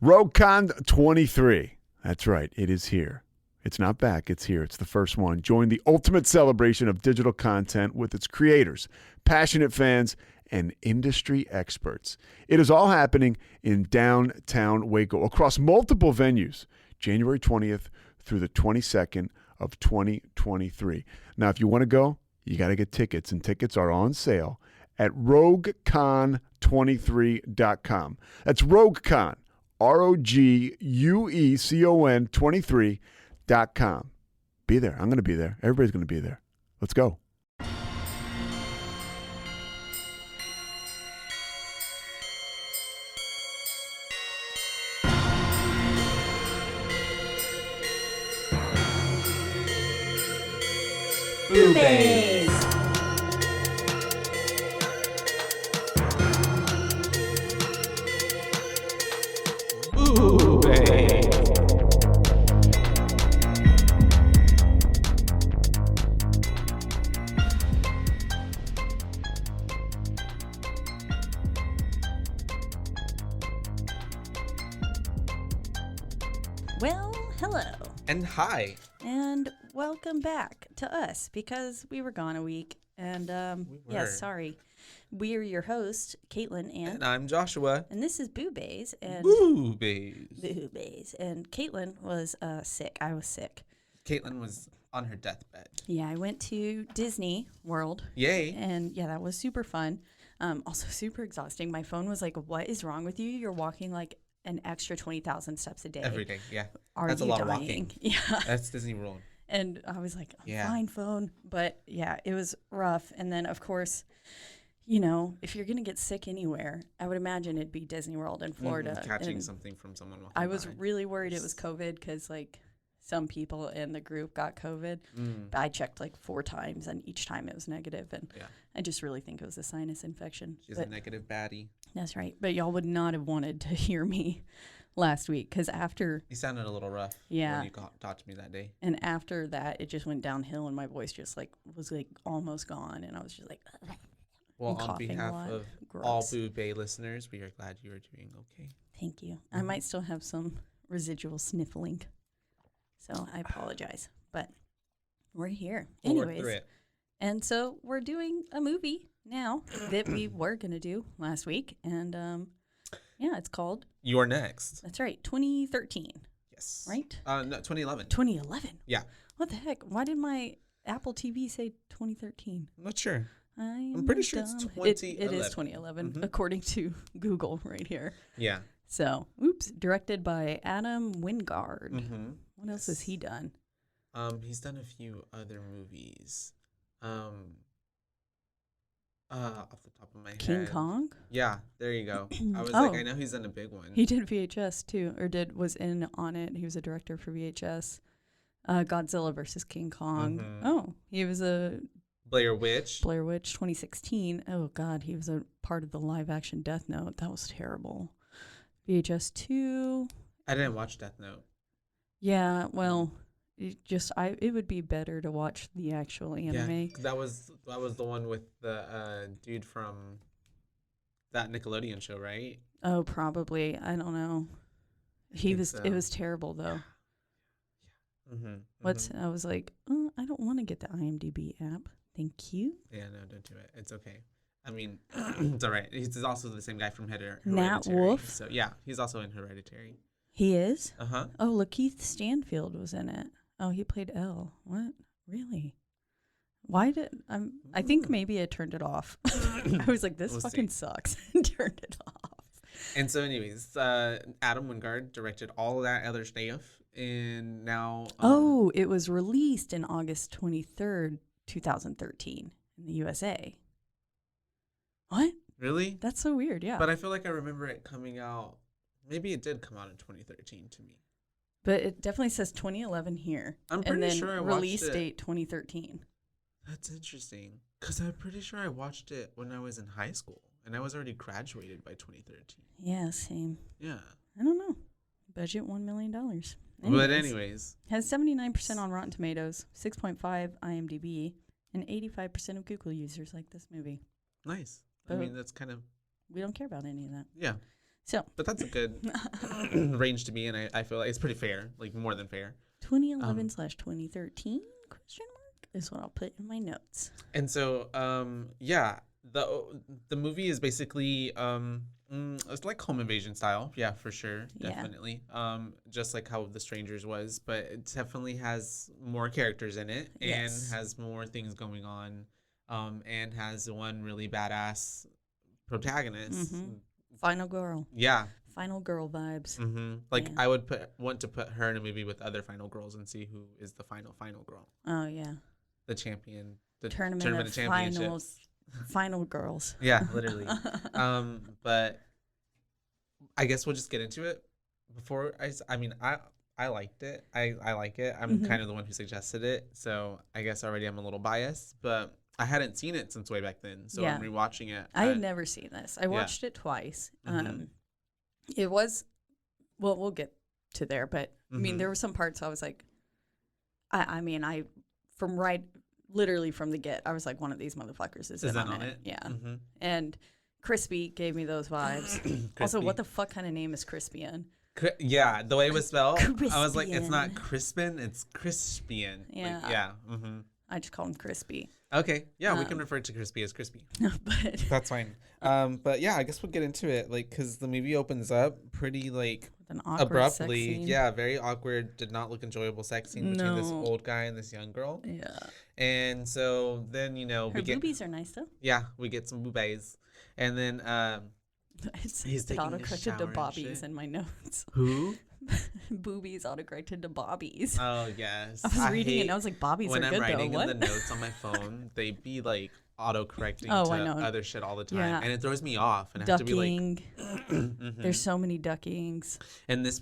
RogueCon 23. That's right. It is here. It's not back. It's here. It's the first one. Join the ultimate celebration of digital content with its creators, passionate fans, and industry experts. It is all happening in downtown Waco across multiple venues, January 20th through the 22nd of 2023. Now, if you want to go, you got to get tickets, and tickets are on sale at RogueCon23.com. That's RogueCon, RogueCon 23.com. Be there. I'm going to be there. Everybody's going to be there. Let's go. BooBaes. Well, hello. And hi. And welcome back to us because we were gone a week. And yeah, sorry. We are your hosts, Caitlin and I'm Joshua. And this is BooBaes. And BooBaes. And Caitlin was sick. I was sick. Caitlin was on her deathbed. Yeah, I went to Disney World. Yay. And yeah, that was super fun. Also super exhausting. My phone was like, what is wrong with you? You're walking like an extra 20,000 steps a day. Every day, yeah. That's a lot of walking. Yeah. That's Disney World. And I was like, fine, phone. But yeah, it was rough. And then, of course, you know, if you're going to get sick anywhere, I would imagine it'd be Disney World in Florida. Catching something from someone walking I was really worried it was COVID because, like, some people in the group got COVID. But I checked, like, 4 times, and each time it was negative. And I just really think it was a sinus infection. She's a negative baddie. That's right. But y'all would not have wanted to hear me last week because after you sounded a little rough when you talked to me that day, and after that it just went downhill and my voice just like was like almost gone and I was just like well, on behalf of all BooBaes listeners, we are glad you are doing okay. Thank you. I might still have some residual sniffling, so I apologize, but we're here anyways. And so we're doing a movie now that we were gonna do last week, and yeah, it's called You're Next. That's right, 2013. Yes. Right? No, 2011. 2011? Yeah. What the heck? Why did my Apple TV say 2013? I'm not sure. I'm pretty sure it's 2011. It is 2011, according to Google right here. Yeah. So, directed by Adam Wingard. What else has he done? He's done a few other movies. Off the top of my head. King Kong? Yeah, there you go. I was like, I know he's done a big one. He did VHS too, or was in on it. He was a director for VHS. Godzilla versus King Kong. Oh, he was a Blair Witch 2016. Oh God, he was a part of the live action Death Note. That was terrible. VHS 2. I didn't watch Death Note. Yeah, well, it would be better to watch the actual anime. Yeah, that was the one with the dude from that Nickelodeon show, right? Oh, probably. I don't know. It was terrible though. I was like, I don't want to get the IMDb app. Thank you. Yeah, no, don't do it. It's okay. I mean, it's all right. He's also the same guy from Hereditary. Nat Wolff. So yeah, he's also in Hereditary. He is? Uh-huh. Oh, Lakeith Stanfield was in it. Oh, he played L. What? Really? Why did I think maybe I turned it off. I was like, this fucking sucks. And turned it off. And so anyways, Adam Wingard directed all of that other stuff. And now it was released in August 23rd, 2013 in the USA. What? Really? That's so weird, yeah. But I feel like I remember it coming out. Maybe it did come out in 2013 to me. But it definitely says 2011 here. I'm pretty sure I watched it. Release date 2013. That's interesting. Because I'm pretty sure I watched it when I was in high school. And I was already graduated by 2013. Yeah, same. Yeah. I don't know. Budget $1 million. But anyways. Has 79% on Rotten Tomatoes, 6.5 IMDb, and 85% of Google users like this movie. Nice. But I mean, that's kind of... We don't care about any of that. Yeah. So, But that's a good range to be in. I feel like it's pretty fair, like more than fair. 2011 slash 2013 question mark is what I'll put in my notes. And so, yeah, the movie is basically it's like home invasion style, yeah, for sure, definitely. Just like how The Strangers was, but it definitely has more characters in it and has more things going on, and has one really badass protagonist. Final girl. Yeah. Final girl vibes. Like I would want to put her in a movie with other final girls and see who is the final girl. Oh yeah. The champion. The tournament of finals. Final girls. Yeah, literally. But I guess we'll just get into it. Before I mean I liked it. I like it. I'm kind of the one who suggested it, so I guess already I'm a little biased, but I hadn't seen it since way back then, so I'm rewatching it. I had never seen this. I watched it twice. It was, well, we'll get to there, but I mean, there were some parts I was like, I mean, literally from the get, I was like, one of these motherfuckers is in on it. Yeah. And Crispy gave me those vibes. Also, what the fuck kind of name is Crispian? Yeah, the way it was spelled, Crispian. I was like, it's not Crispin, it's Crispian. Yeah. Like, yeah. I just call him Crispy. Okay. Yeah, we can refer to Crispy as Crispy. But that's fine. But yeah, I guess we'll get into it. Like, because the movie opens up pretty like with an awkward abruptly. sex scene. Yeah, very awkward. Did not look enjoyable sex scene between this old guy and this young girl. Yeah. And so then her boobies are nice though. Yeah, we get some BooBaes, and then he's autocorrected to Bobbies in my notes. Who? Boobies autocorrected to Bobbies. Oh yes. I was reading it and I was like, Bobbies are good though. When I'm writing what? in the notes on my phone, they be like autocorrecting to other shit all the time, and it throws me off. And ducking. I have to be like, there's so many duckings. And this,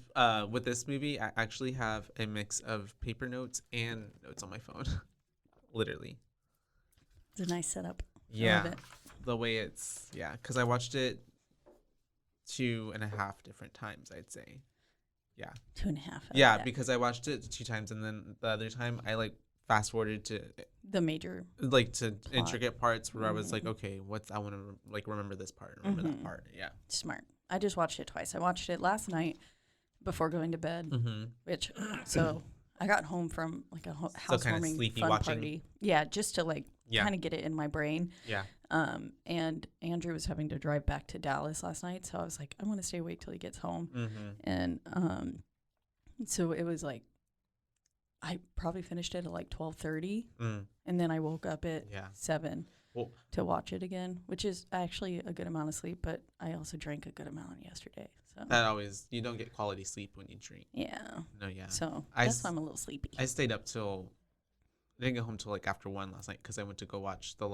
with this movie, I actually have a mix of paper notes and notes on my phone. Literally. It's a nice setup. Yeah. I love it. The way it's, because I watched it 2.5 different times, I'd say. Yeah. 2.5. Yeah, because I watched it 2 times, and then the other time I like fast forwarded to the major, like to plot. Intricate parts where I was like, okay, I want to like remember this part, remember that part. Yeah. Smart. I just watched it twice. I watched it last night before going to bed, which so I got home from like a housewarming fun party. Yeah, just to like kind of get it in my brain. Yeah. And Andrew was having to drive back to Dallas last night, so I was like, I want to stay awake till he gets home. And so it was like I probably finished it at like 12:30, and then I woke up at 7 to watch it again, which is actually a good amount of sleep. But I also drank a good amount yesterday. So that always, you don't get quality sleep when you drink. Yeah. No, yeah. So that's why I'm a little sleepy. I stayed up till, I didn't get home till like after 1 last night because I went to go watch the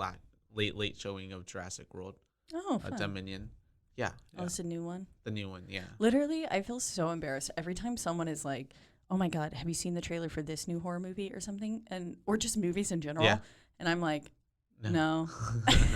late showing of Jurassic World. Oh, fun. Dominion. Yeah. Oh, it's a new one? The new one, yeah. Literally, I feel so embarrassed every time someone is like, oh my God, have you seen the trailer for this new horror movie or something? Or just movies in general. Yeah. And I'm like, no.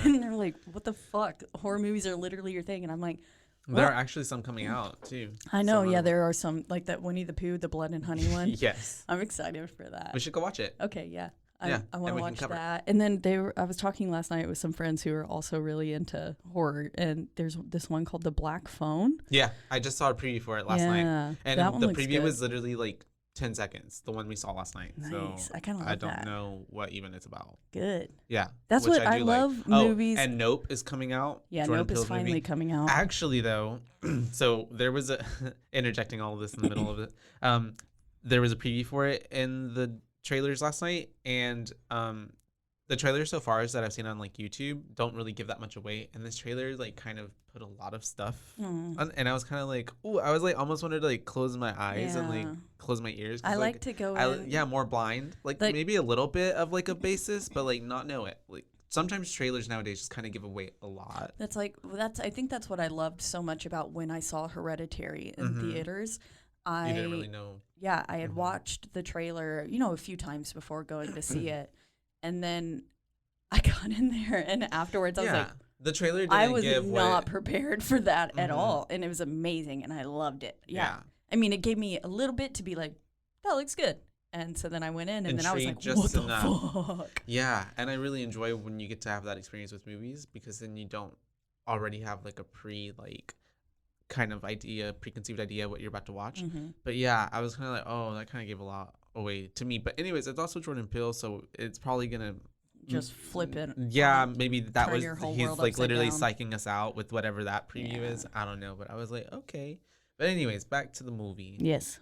And they're like, what the fuck? Horror movies are literally your thing. And I'm like, there are actually some coming out too. I know. Yeah, there are some, like that Winnie the Pooh, the Blood and Honey one. Yes. I'm excited for that. We should go watch it. Okay, yeah. Yeah, I want to watch that. And then I was talking last night with some friends who are also really into horror, and there's this one called The Black Phone. Yeah, I just saw a preview for it last night. And the preview was literally like 10 seconds, the one we saw last night. Nice. So I kind of love that. I don't know what even it's about. Good. Yeah. That's what I love movies. And Nope is coming out. Yeah, Nope is finally coming out. Actually, though, so there was interjecting all of this in the middle of it. There was a preview for it in the trailers last night, and the trailers so far that I've seen on like YouTube don't really give that much away, and this trailer like kind of put a lot of stuff on, and I was kind of like, ooh, I was like almost wanted to like close my eyes and like close my ears. I like to go in, more blind, like maybe a little bit of like a basis, but like not know it. Like sometimes trailers nowadays just kind of give away a lot. I think that's what I loved so much about when I saw Hereditary in theaters. You didn't really know. Yeah, I had watched the trailer, a few times before going to see it. And then I got in there, and afterwards I was like, the trailer didn't I was not prepared for that at all. And it was amazing, and I loved it. Yeah. I mean, it gave me a little bit to be like, that looks good. And so then I went in, and then I was like, what the fuck? Yeah, and I really enjoy when you get to have that experience with movies, because then you don't already have like a kind of preconceived idea what you're about to watch. But yeah, I was kind of like, oh, that kind of gave a lot away to me. But anyways, it's also Jordan Peele, so it's probably gonna just flip it. Yeah, maybe that was he's like literally down. psyching us out with whatever that preview is. I don't know, but I was like, okay. But anyways, back to the movie. Yes.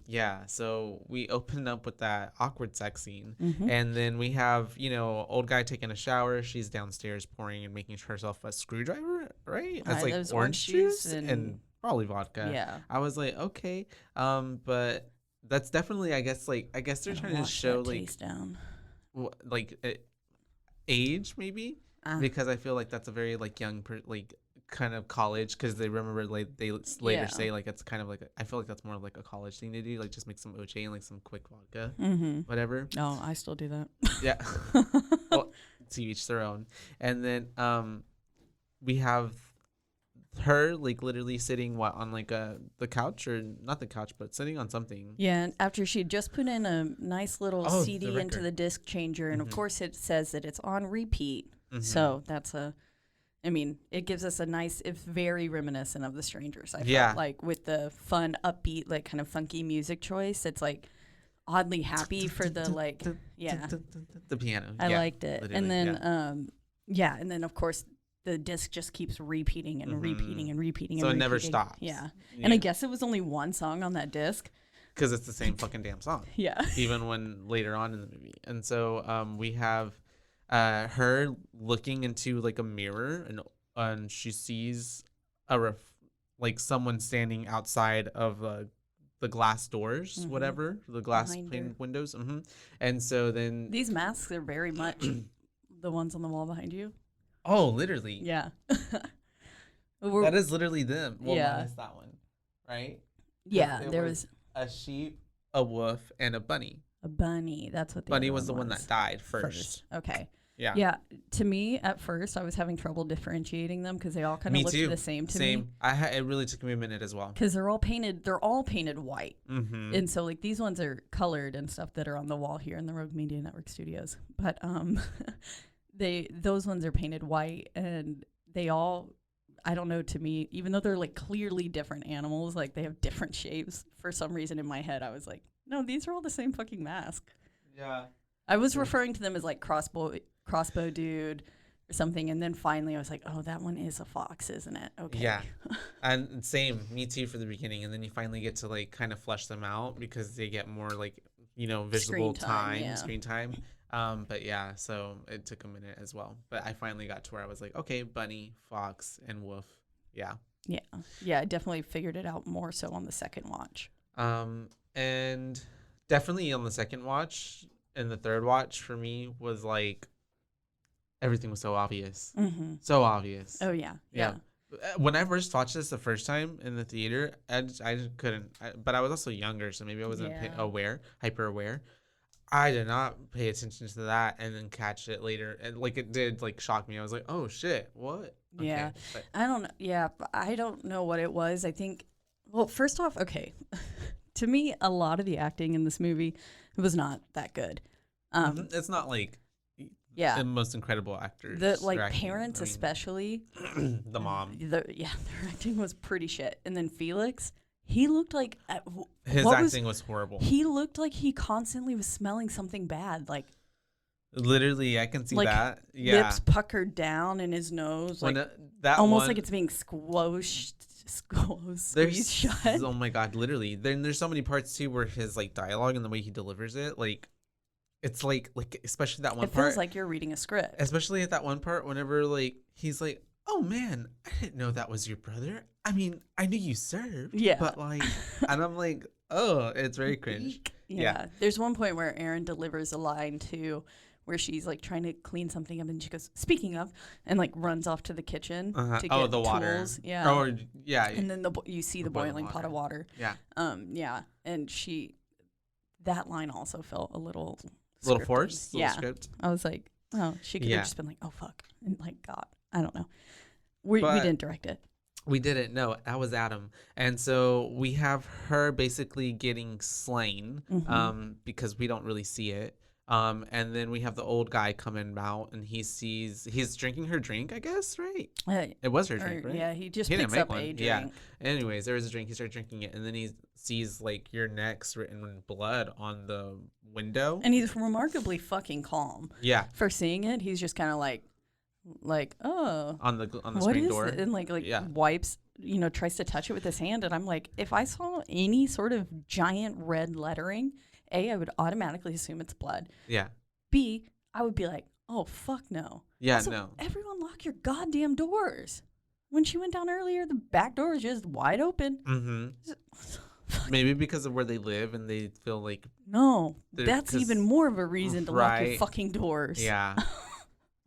Yeah. So we open up with that awkward sex scene, and then we have old guy taking a shower. She's downstairs pouring and making herself a screwdriver, right? That's like orange juice and probably vodka. Yeah. I was like, okay, but that's definitely, I guess they're trying to show age maybe, because I feel like that's a very like young kind of college, because they remember they later say like it's kind of like I feel like that's more like a college thing to do, like just make some OJ and like some quick vodka, whatever. Oh, I still do that. Yeah. Well, to each their own. And then we have her like literally sitting on like the couch, or not the couch, but sitting on something. Yeah, and after she just put in a nice little CD into the disc changer, and of course it says that it's on repeat. So that's it gives us a nice, it's very reminiscent of The Strangers. I felt like with the fun, upbeat, like kind of funky music choice. It's like oddly happy for the like, the piano. I liked it. And then, and then of course the disc just keeps repeating and repeating and repeating. So and it never stops. Yeah. And I guess it was only one song on that disc. Because it's the same fucking damn song. Yeah. Even when later on in the movie. And so we have her looking into like a mirror, and she sees like someone standing outside of the glass doors, whatever, the glass pane windows. And so then these masks are very much the ones on the wall behind you. Oh, literally. Yeah. That is literally them. Well, minus that one, right? Yeah, there was a sheep, a wolf, and a bunny. A bunny. That's what the bunny was the one that died first. Okay. Yeah. Yeah. To me, at first, I was having trouble differentiating them because they all kind of looked the same to me. It really took me a minute as well. Because they're all painted white. And so like these ones are colored and stuff that are on the wall here in the Rogue Media Network studios. But those ones are painted white, and they all, I don't know, to me, even though they're like clearly different animals, like they have different shapes. For some reason in my head, I was like, no, these are all the same fucking mask. Yeah. I was referring to them as like crossbow dude or something, and then finally I was like, oh, that one is a fox, isn't it? Okay. Yeah. And same, me too, for the beginning, and then you finally get to like kind of flesh them out because they get more like visible screen time. But yeah, so it took a minute as well, but I finally got to where I was like, okay, bunny, fox, and wolf. Yeah. I definitely figured it out more so on the second watch. And definitely on the second watch. And the third watch for me was like everything was so obvious. So obvious. Oh yeah. When I first watched this the first time in the theater, I just couldn't, but I was also younger, so maybe I wasn't hyper aware. I did not pay attention to that and then catch it later, and like it did like shock me. I was like, oh shit, what? Yeah. Okay, I don't know. Yeah, I don't know what it was. I think, well, first off, okay. To me, a lot of the acting in this movie was not that good. It's not like the most incredible actors. The like parents, especially the mom. Their acting was pretty shit. And then Felix, he looked like his acting was horrible. He looked like he constantly was smelling something bad, like literally. I can see that. Yeah, lips puckered down in his nose, like almost like it's being squeezed shut. Oh my god, literally. Then there's so many parts too where his like dialogue and the way he delivers it, like it's like especially that one part. It feels like you're reading a script. Especially at that one part whenever like he's like, "Oh man, I didn't know that was your brother. I mean, I knew you served." Yeah. But like, and I'm like, oh, it's very cringe. Yeah. There's one point where Erin delivers a line too, where she's like trying to clean something up, and she goes, "Speaking of," and like runs off to the kitchen to get the tools. Water. Yeah. Or yeah. And then you see the boiling pot of water. Yeah. Yeah. And that line also felt a little forced. Yeah. Script. I was like, oh, she could have just been like, oh fuck, and like God, I don't know. We didn't direct it. We didn't. No, that was Adam. And so we have her basically getting slain because we don't really see it. And then we have the old guy coming out, and he's drinking her drink, I guess, right? It was her drink, right? Yeah, he just He picks didn't make up one. a drink. Yeah. Anyways, there was a drink. He started drinking it, and then he sees like "your neck's" written in blood on the window. And he's remarkably fucking calm. Yeah. For seeing it, he's just kind of like, oh, On the what screen is door. it? And like Yeah. wipes, tries to touch it with his hand. And I'm like, if I saw any sort of giant red lettering, A, I would automatically assume it's blood. Yeah. B, I would be like, oh, fuck no. Yeah, Also, no. everyone lock your goddamn doors. When she went down earlier, the back door is just wide open. Mm-hmm. Maybe because of where they live and they feel like... No, that's even more of a reason to lock your Right. fucking doors. Yeah.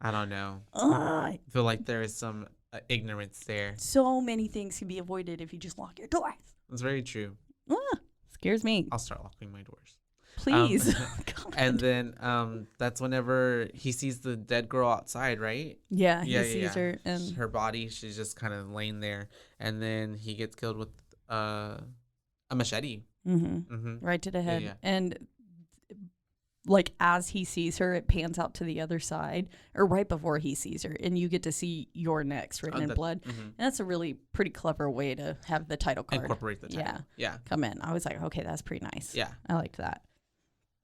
I don't know. Ugh. I feel like there is some ignorance there. So many things can be avoided if you just lock your doors. It's very true. Scares me. I'll start locking my doors. Please. And then that's whenever he sees the dead girl outside, right? Yeah, he sees her and her body. She's just kind of laying there, and then he gets killed with a machete. right to the head. Yeah. And like as he sees her, it pans out to the other side, or right before he sees her, and you get to see "your neck's" written in blood. And that's a really pretty clever way to have the title card Incorporate the title. Yeah. come in. I was like, okay, that's pretty nice. Yeah. I liked that.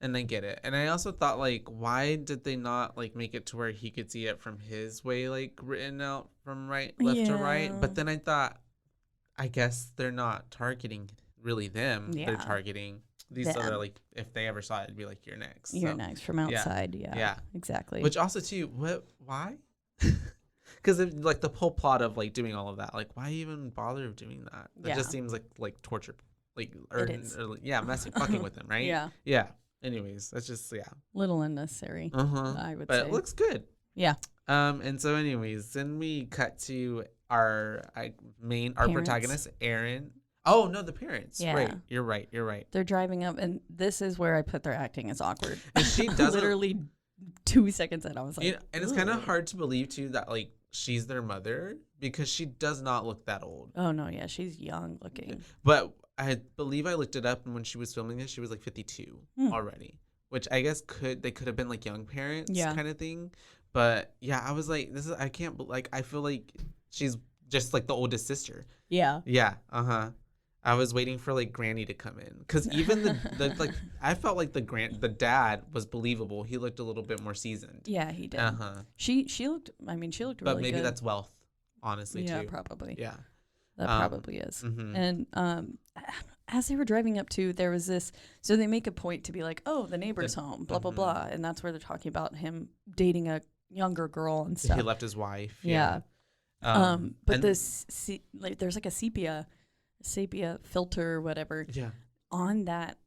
And they get it. And I also thought, like, why did they not, like, make it to where he could see it from his way, like, written out from left to right? But then I thought, I guess they're not targeting really them. Yeah. They're targeting these Them. other, like, if they ever saw it, it'd be like, "You're next." Your So, neck's from outside. Yeah. Exactly. Which also, too, why? Because, like, the whole plot of, like, doing all of that, like, why even bother doing that? It just seems like torture. Like, messing, fucking with them, right? Yeah. Yeah. Anyways, that's just, Little unnecessary, I would But say. it looks good. Yeah. And so anyways, then we cut to our protagonist, Erin. Oh, no, the parents. Yeah. Right. You're right. They're driving up, and this is where I put their acting as awkward. And she doesn't... Literally 2 seconds in, I was like... and it's kind of hard to believe, too, that, like, she's their mother, because she does not look that old. Oh, no, yeah, she's young looking. But I believe I looked it up, and when she was filming this, she was, like, 52 already. Which I guess they could have been, like, young parents kind of thing. But, yeah, I was like, I feel like she's just, like, the oldest sister. Yeah. Yeah, I was waiting for like Granny to come in, because even the like I felt like the dad was believable. He looked a little bit more seasoned. Yeah, he did. She looked. I mean, she looked but really maybe good. that's wealth, honestly. Yeah, too. probably. Yeah, that probably is. And as they were driving up to, there was this. So they make a point to be like, "Oh, the neighbor's home," blah blah blah, and that's where they're talking about him dating a younger girl and stuff. He left his wife. Yeah. But this like there's like a sepia filter or whatever on that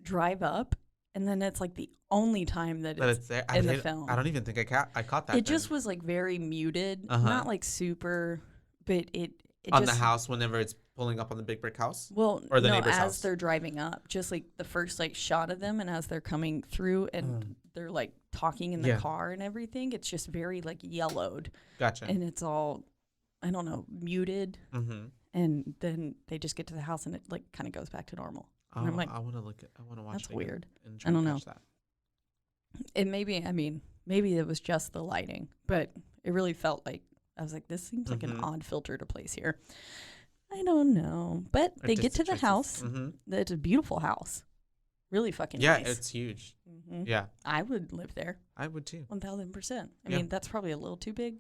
drive up, and then it's like the only time that it's there in the film. I don't even think I caught that. It just was like very muted, not like super, but it on just, the house whenever it's pulling up on the big brick house. Well, or the no, neighbor's as house. they're driving up, just like the first like shot of them, and as they're coming through and they're like talking in the car and everything, it's just very like yellowed. Gotcha. And it's all, I don't know, muted. And then they just get to the house and it like kind of goes back to normal. And I'm like, I want to watch that's it weird. And I don't know. that. It maybe it was just the lighting, but it really felt like, I was like, this seems like an odd filter to place here. I don't know. But they get to the house. It's a beautiful house. Really fucking nice. Yeah, it's huge. Yeah. I would live there. I would too. 1000%. I mean, that's probably a little too big.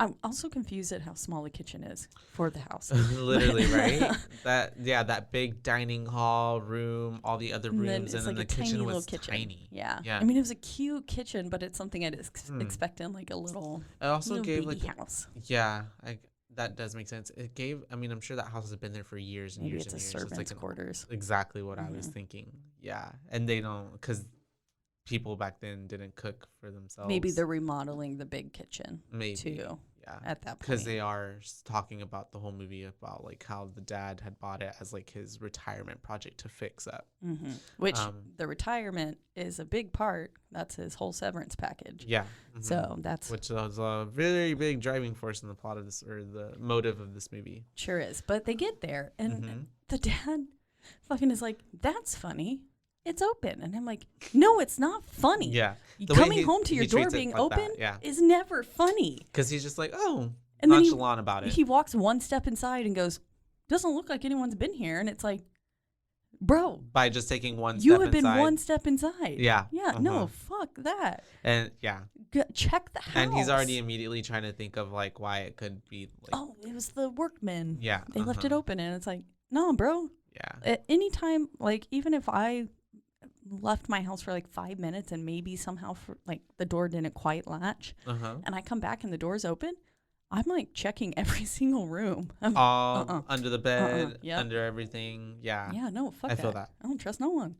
I'm also confused at how small the kitchen is for the house. Literally, right? That big dining hall room, all the other rooms, and then the kitchen was tiny. Yeah. I mean, it was a cute kitchen, but it's something I'd expect in like a little. It also little gave baby like house. Yeah, that does make sense. It gave. I mean, I'm sure that house has been there for years and Maybe years it's and a years. servant's quarters. Exactly what I was thinking. Yeah, and they don't, because people back then didn't cook for themselves. Maybe they're remodeling the big kitchen. Maybe too. Yeah, at that point, because they are talking about the whole movie about like how the dad had bought it as like his retirement project to fix up. Which the retirement is a big part. That's his whole severance package. Yeah. So that's which was a very big driving force in the plot of this, or the motive of this movie. Sure is. But they get there, and the dad fucking is like, "That's funny. it's open. And I'm like, no, it's not funny. Yeah. Coming home to your door being open is never funny. Because he's just like, oh, and nonchalant about it. He walks one step inside and goes, doesn't look like anyone's been here. And it's like, bro. By just taking one step inside. You have been one step inside. Yeah. Yeah. No, fuck that. And yeah. Check the house. And he's already immediately trying to think of like why it could be like. Oh, it was the workmen. Yeah. They left it open. And it's like, no, bro. Yeah. At any time, like, even if I left my house for like 5 minutes and maybe somehow like the door didn't quite latch and I come back and the door's open, I'm like checking every single room. Under the bed, yep. under everything. Yeah. Yeah, no, fuck I feel that. I don't trust no one.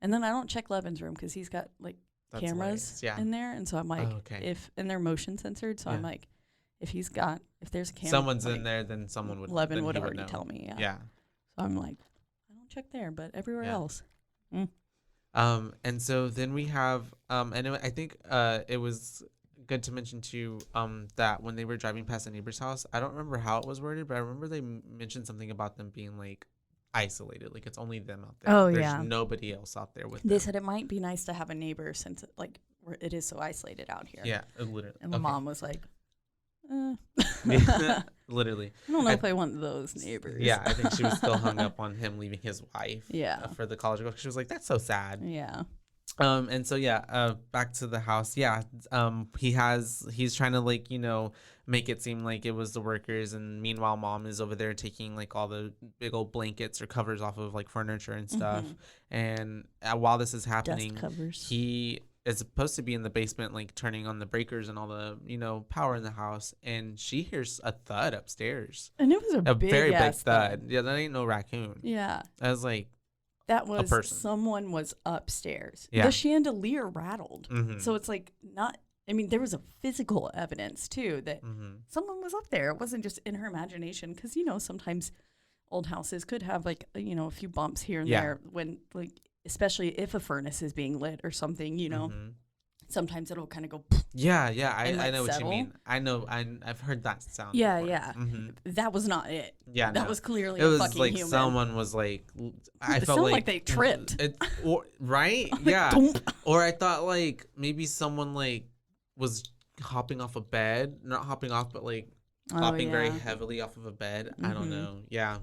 And then I don't check Levin's room because he's got like cameras in there. And so I'm like, and they're motion censored. So I'm like, if there's a camera. Someone's in there, then someone would. Levin would already tell me. Yeah. So I'm like, I don't check there, but everywhere else. And so then we have, and I think it was good to mention too, that when they were driving past the neighbor's house, I don't remember how it was worded, but I remember they mentioned something about them being like isolated, like it's only them out there. There's nobody else out there with them. They said it might be nice to have a neighbor since it is so isolated out here. Yeah, literally. And the mom was like, literally. I don't know if I want those neighbors. Yeah, I think she was still hung up on him leaving his wife. Yeah. For the college girl. She was like, that's so sad. Yeah. And so back to the house. Yeah. He's trying to like, make it seem like it was the workers, and meanwhile mom is over there taking like all the big old blankets or covers off of like furniture and stuff. And while this is happening, dust covers. He is supposed to be in the basement, like turning on the breakers and all the power in the house, and she hears a thud upstairs, and it was a very big thud. Yeah, that ain't no raccoon. Yeah, I was like, that was a person. Someone was upstairs. Yeah. The chandelier rattled. So it's like not. I mean, there was a physical evidence too that someone was up there. It wasn't just in her imagination, because sometimes old houses could have like a few bumps here and there when like. Especially if a furnace is being lit or something, sometimes it'll kind of go. Yeah, I know what you mean. I know, I've heard that sound. Yeah, before. Yeah. That was not it. Yeah, that was clearly it was a fucking like human. Someone was like, I felt like they tripped. Right? Yeah. Or I thought like maybe someone like was hopping off a bed, not hopping off, but like hopping very heavily off of a bed. I don't know. Yeah.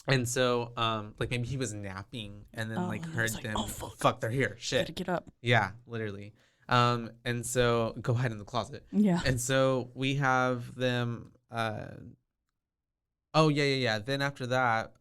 And so, like maybe he was napping and then heard them. Oh, fuck, they're here. Shit. Gotta get up. Yeah, literally. And so go hide in the closet. Yeah. And so we have them. Then after that,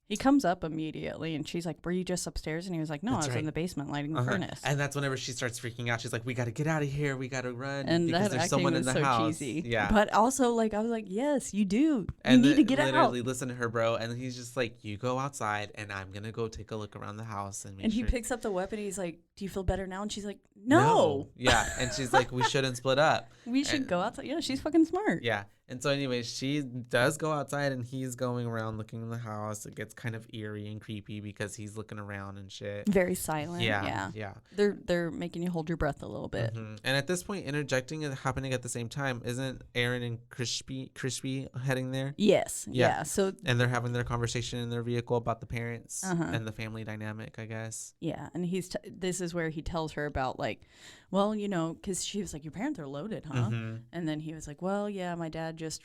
he comes up immediately, and she's like, "Were you just upstairs?" And he was like, "No, I was in the basement lighting the furnace." And that's whenever she starts freaking out. She's like, "We got to get out of here. We got to run." And because there's someone in the so house. Cheesy. Yeah. But also, like, I was like, "Yes, you do. You need to get out." Literally, listen to her, bro. And he's just like, "You go outside, and I'm gonna go take a look around the house and make And he sure." picks up the weapon. He's like, "Do you feel better now?" And she's like, "No." Yeah. And she's like, "We shouldn't split up. We should go outside." Yeah, she's fucking smart. Yeah. And so anyway, she does go outside, and he's going around looking in the house. It gets kind of eerie and creepy because he's looking around and shit. Very silent. Yeah. They're making you hold your breath a little bit. And at this point, interjecting and happening at the same time, isn't Erin and Crispy heading there? Yes. Yeah. So and they're having their conversation in their vehicle about the parents and the family dynamic, I guess. Yeah, and this is where he tells her about like, well, because she was like, "Your parents are loaded, huh?" And then he was like, "Well, yeah, my dad just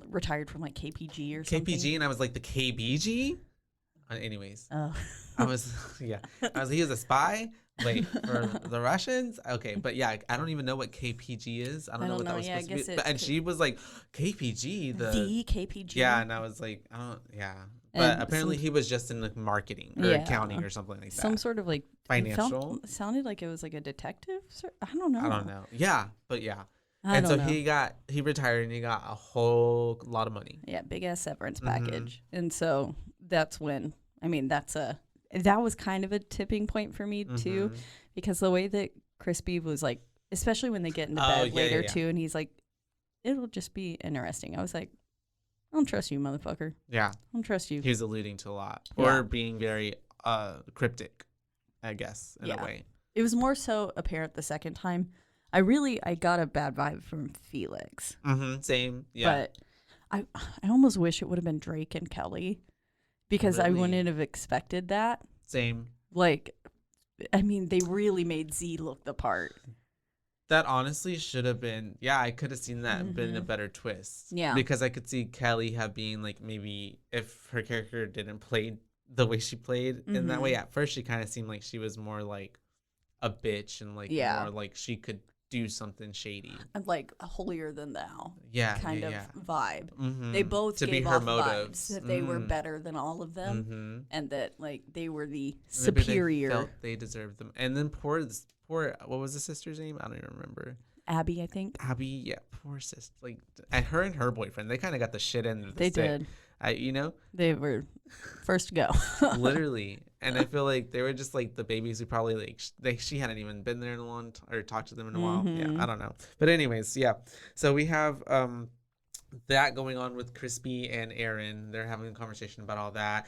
retired from like KPG or something." KPG, and I was like, the KBG? Anyways. I was he was a spy? Wait, for the Russians? Okay, but yeah, I don't even know what KPG is. I don't know what that was supposed to be. And she was like, KPG? The KPG? Yeah, and I was like, But apparently he was just in like marketing or accounting or something like that. Some sort of like financial. It sounded like it was like a detective. I don't know. Yeah, but yeah. And so he retired and he got a whole lot of money. Yeah, big ass severance package. And so that's when, that was kind of a tipping point for me too, because the way that Crispy was like, especially when they get into bed later too, and he's like, "It'll just be interesting." I was like, "I don't trust you, motherfucker." Yeah. I don't trust you. He was alluding to a lot. Or being very cryptic, I guess, in a way. It was more so apparent the second time. I got a bad vibe from Felix. Same. Yeah. But I almost wish it would have been Drake and Kelly, because I wouldn't have expected that. Same. Like, I mean, they really made Z look the part. That honestly should have been, yeah, I could have seen that been a Mm-hmm. better twist. Yeah. Because I could see Kelly have being like, maybe if her character didn't play the way she played in that way, at first she kind of seemed like she was more like a bitch and like more like she could do something shady. Like a holier than thou kind of vibe. Mm-hmm. They both to gave be her off motives. vibes that they were better than all of them, and that like they were the Maybe superior. they felt they deserved them. And then poor, what was the sister's name? I don't even remember. Abby, I think. Abby, yeah, poor sister. Like, and her and her boyfriend, they kind of got the shit end of the They stick. did. You know? They were first to go. Literally. And I feel like they were just like the babies who probably like she hadn't even been there in a long time or talked to them in a while. Yeah, I don't know. But anyways, yeah. So we have that going on with Crispy and Erin. They're having a conversation about all that.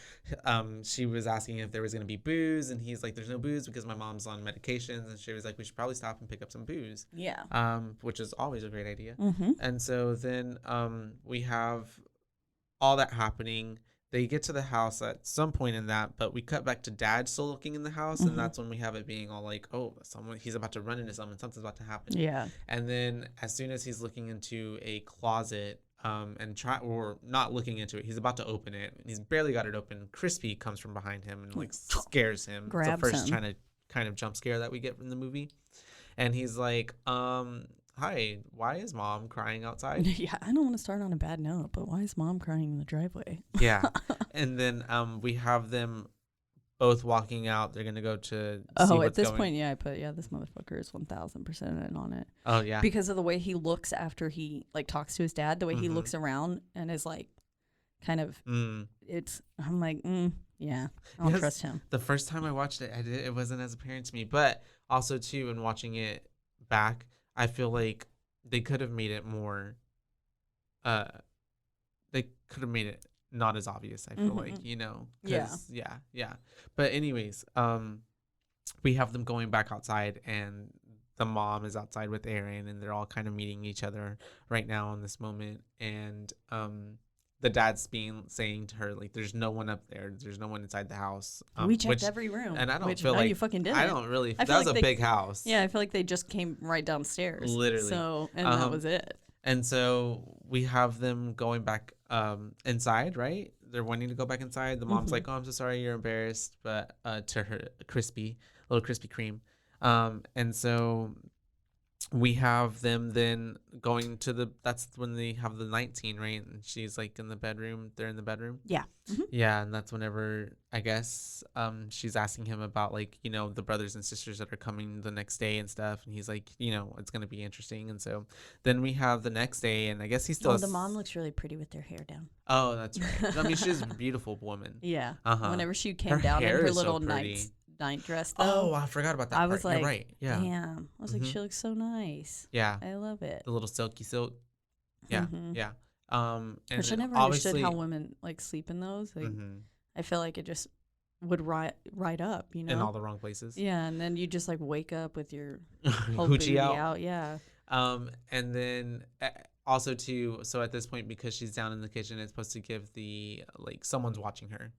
She was asking if there was going to be booze, and he's like, there's no booze because my mom's on medications. And she was like, we should probably stop and pick up some booze. Yeah. Which is always a great idea. And so then we have all that happening. They get to the house at some point in that, but we cut back to Dad still looking in the house, and that's when we have it being all like, oh, he's about to run into something's about to happen. Yeah. And then as soon as he's looking into a closet, or not looking into it, he's about to open it. He's barely got it open. Crispy comes from behind him and like scares him. Grabs it's the first him. kind of jump scare that we get from the movie. And he's like, hi, why is Mom crying outside? Yeah, I don't want to start on a bad note, but why is Mom crying in the driveway? Yeah. And then we have them both walking out. They're going to go to at this point, yeah, I put, this motherfucker is 1,000% in on it. Oh, yeah. Because of the way he looks after he, like, talks to his dad, the way he looks around and is, like, kind of, I'm like, yeah, I don't trust him. The first time I watched it, it wasn't as apparent to me. But also, too, in watching it back, I feel like they could have made it more, they could have made it not as obvious, I feel like, you know? Yeah. But anyways, we have them going back outside, and the mom is outside with Erin, and they're all kind of meeting each other right now in this moment. And the dad's saying to her, like, there's no one up there. There's no one inside the house. We checked every room. And I don't feel like you fucking didn't. I don't really. That was a big house. Yeah, I feel like they just came right downstairs. Literally. So, and that was it. And so we have them going back inside, right? They're wanting to go back inside. The mom's like, oh, I'm so sorry you're embarrassed. But to her, little Krispy Kreme. And so we have them then going to that's when they have the 19, right? And she's like in the bedroom. They're in the bedroom. Yeah. Yeah. And that's whenever, I guess, she's asking him about, like, you know, the brothers and sisters that are coming the next day and stuff. And he's like, you know, it's going to be interesting. And so then we have the next day, and I guess he's still. Oh, the mom looks really pretty with their hair down. Oh, that's right. I mean, she's a beautiful woman. Yeah. Uh-huh. Whenever she came down in her little so night dress, though. Oh, I forgot about that. I was like, you're right. Yeah. Damn. I was like, she looks so nice. Yeah. I love it. The little silky silk. Yeah. Yeah. And which I never understood how women like sleep in those. Like, I feel like it just would right up, you know, in all the wrong places. Yeah, and then you just like wake up with your whole hoochie booty out. out. Yeah. And then also too, so at this point, because she's down in the kitchen, it's supposed to give the like someone's watching her.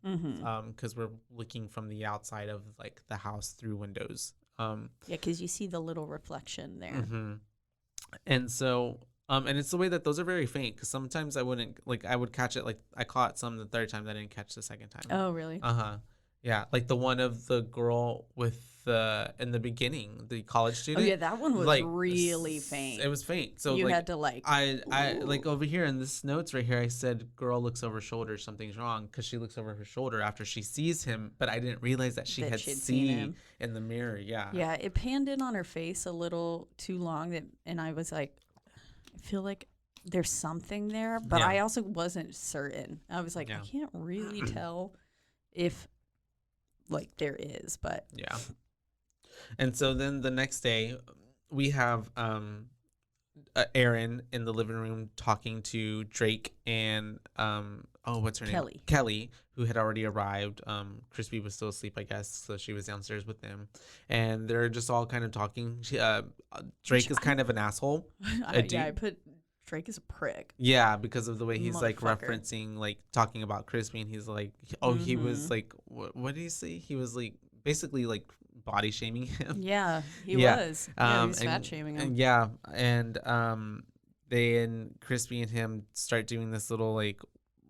Because we're looking from the outside of like the house through windows. Yeah, because you see the little reflection there. And so. And it's the way that those are very faint, because sometimes I would catch it, like I caught some the third time that I didn't catch the second time. Oh, really? Yeah, like the one of the girl with in the beginning, the college student. Oh yeah, that one was like, really faint. It was faint. So you like, had to like. I like over here in this notes right here, I said girl looks over her shoulder, something's wrong, because she looks over her shoulder after she sees him, but I didn't realize that she had seen in the mirror. Yeah. Yeah, it panned in on her face a little too long, and I was like, I feel like there's something there, but I also wasn't certain. I was like, I can't really tell if like there is, but yeah. And so then the next day we have Erin in the living room talking to Drake and what's her name? Kelly, who had already arrived. Crispy was still asleep, I guess, so she was downstairs with them, and they're just all kind of talking. Drake is kind of an asshole. I put Drake is a prick. Yeah, because of the way he's like Motherfucker. referencing, like talking about Crispy, and he's like, he was like, what did he say? He was like basically like body shaming him. Yeah, he Yeah. was. Yeah, he was fat shaming him. They and Crispy and him start doing this little like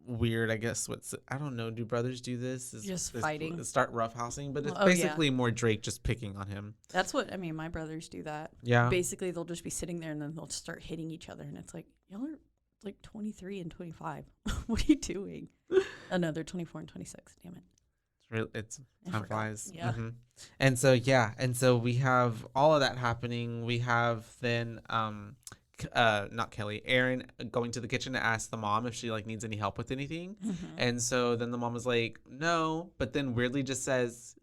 weird, I guess I don't know, do brothers do this? Just fighting. Start roughhousing, but it's Oh, basically more Drake just picking on him. That's what, I mean, my brothers do that. Yeah. Basically, they'll just be sitting there and then they'll just start hitting each other. And it's like, y'all are like 23 and 25. What are you doing? Oh, no, they're 24 and 26. Damn it. It's time flies. Yeah. Mm-hmm. And so we have all of that happening. We have then not Kelly, Erin going to the kitchen to ask the mom if she like needs any help with anything. Mm-hmm. And so then the mom was like, no, but then weirdly just says,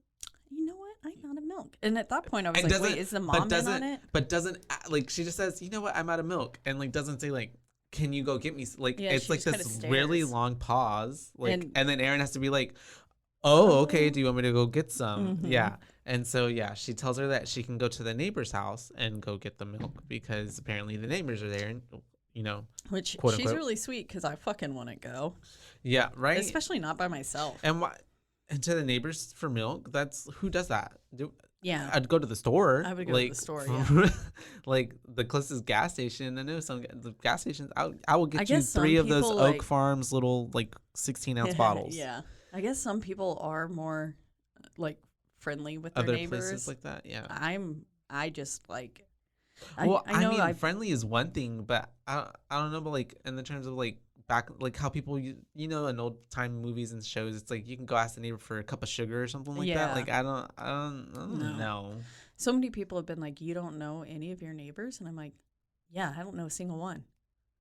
you know what? I'm out of milk. And at that point, I was and like, wait, is the mom in on it? But doesn't, like, she just says, you know what? I'm out of milk. And like, doesn't say like, can you go get me? Like, Yeah, it's she like just this kinda really stares. long pause. Like, And- and then Erin has to be like, oh, okay. Do you want me to go get some? Mhm. Yeah. And so, yeah, she tells her that she can go to the neighbor's house and go get the milk because apparently the neighbors are there and, you know, Which quote, she's unquote. really sweet because I fucking want to go. Yeah, right. Especially not by myself. And why? And to the neighbors for milk? That's who does that? Yeah. I'd go to the store. I would go to the store, like the closest gas station. I know the gas stations. I will I get you guess some 3 of those people, Oak like- Farms little like 16-ounce bottles. Yeah. I guess some people are more like friendly with their Other neighbors. places like that. Yeah. I just like. Well, I know mean, friendly is one thing, but I don't know, but like in the terms of like back, like how people, you know, in old time movies and shows, it's like you can go ask the neighbor for a cup of sugar or something like that. Yeah. Like I don't No. know. So many people have been like, you don't know any of your neighbors, and I'm like, yeah, I don't know a single one,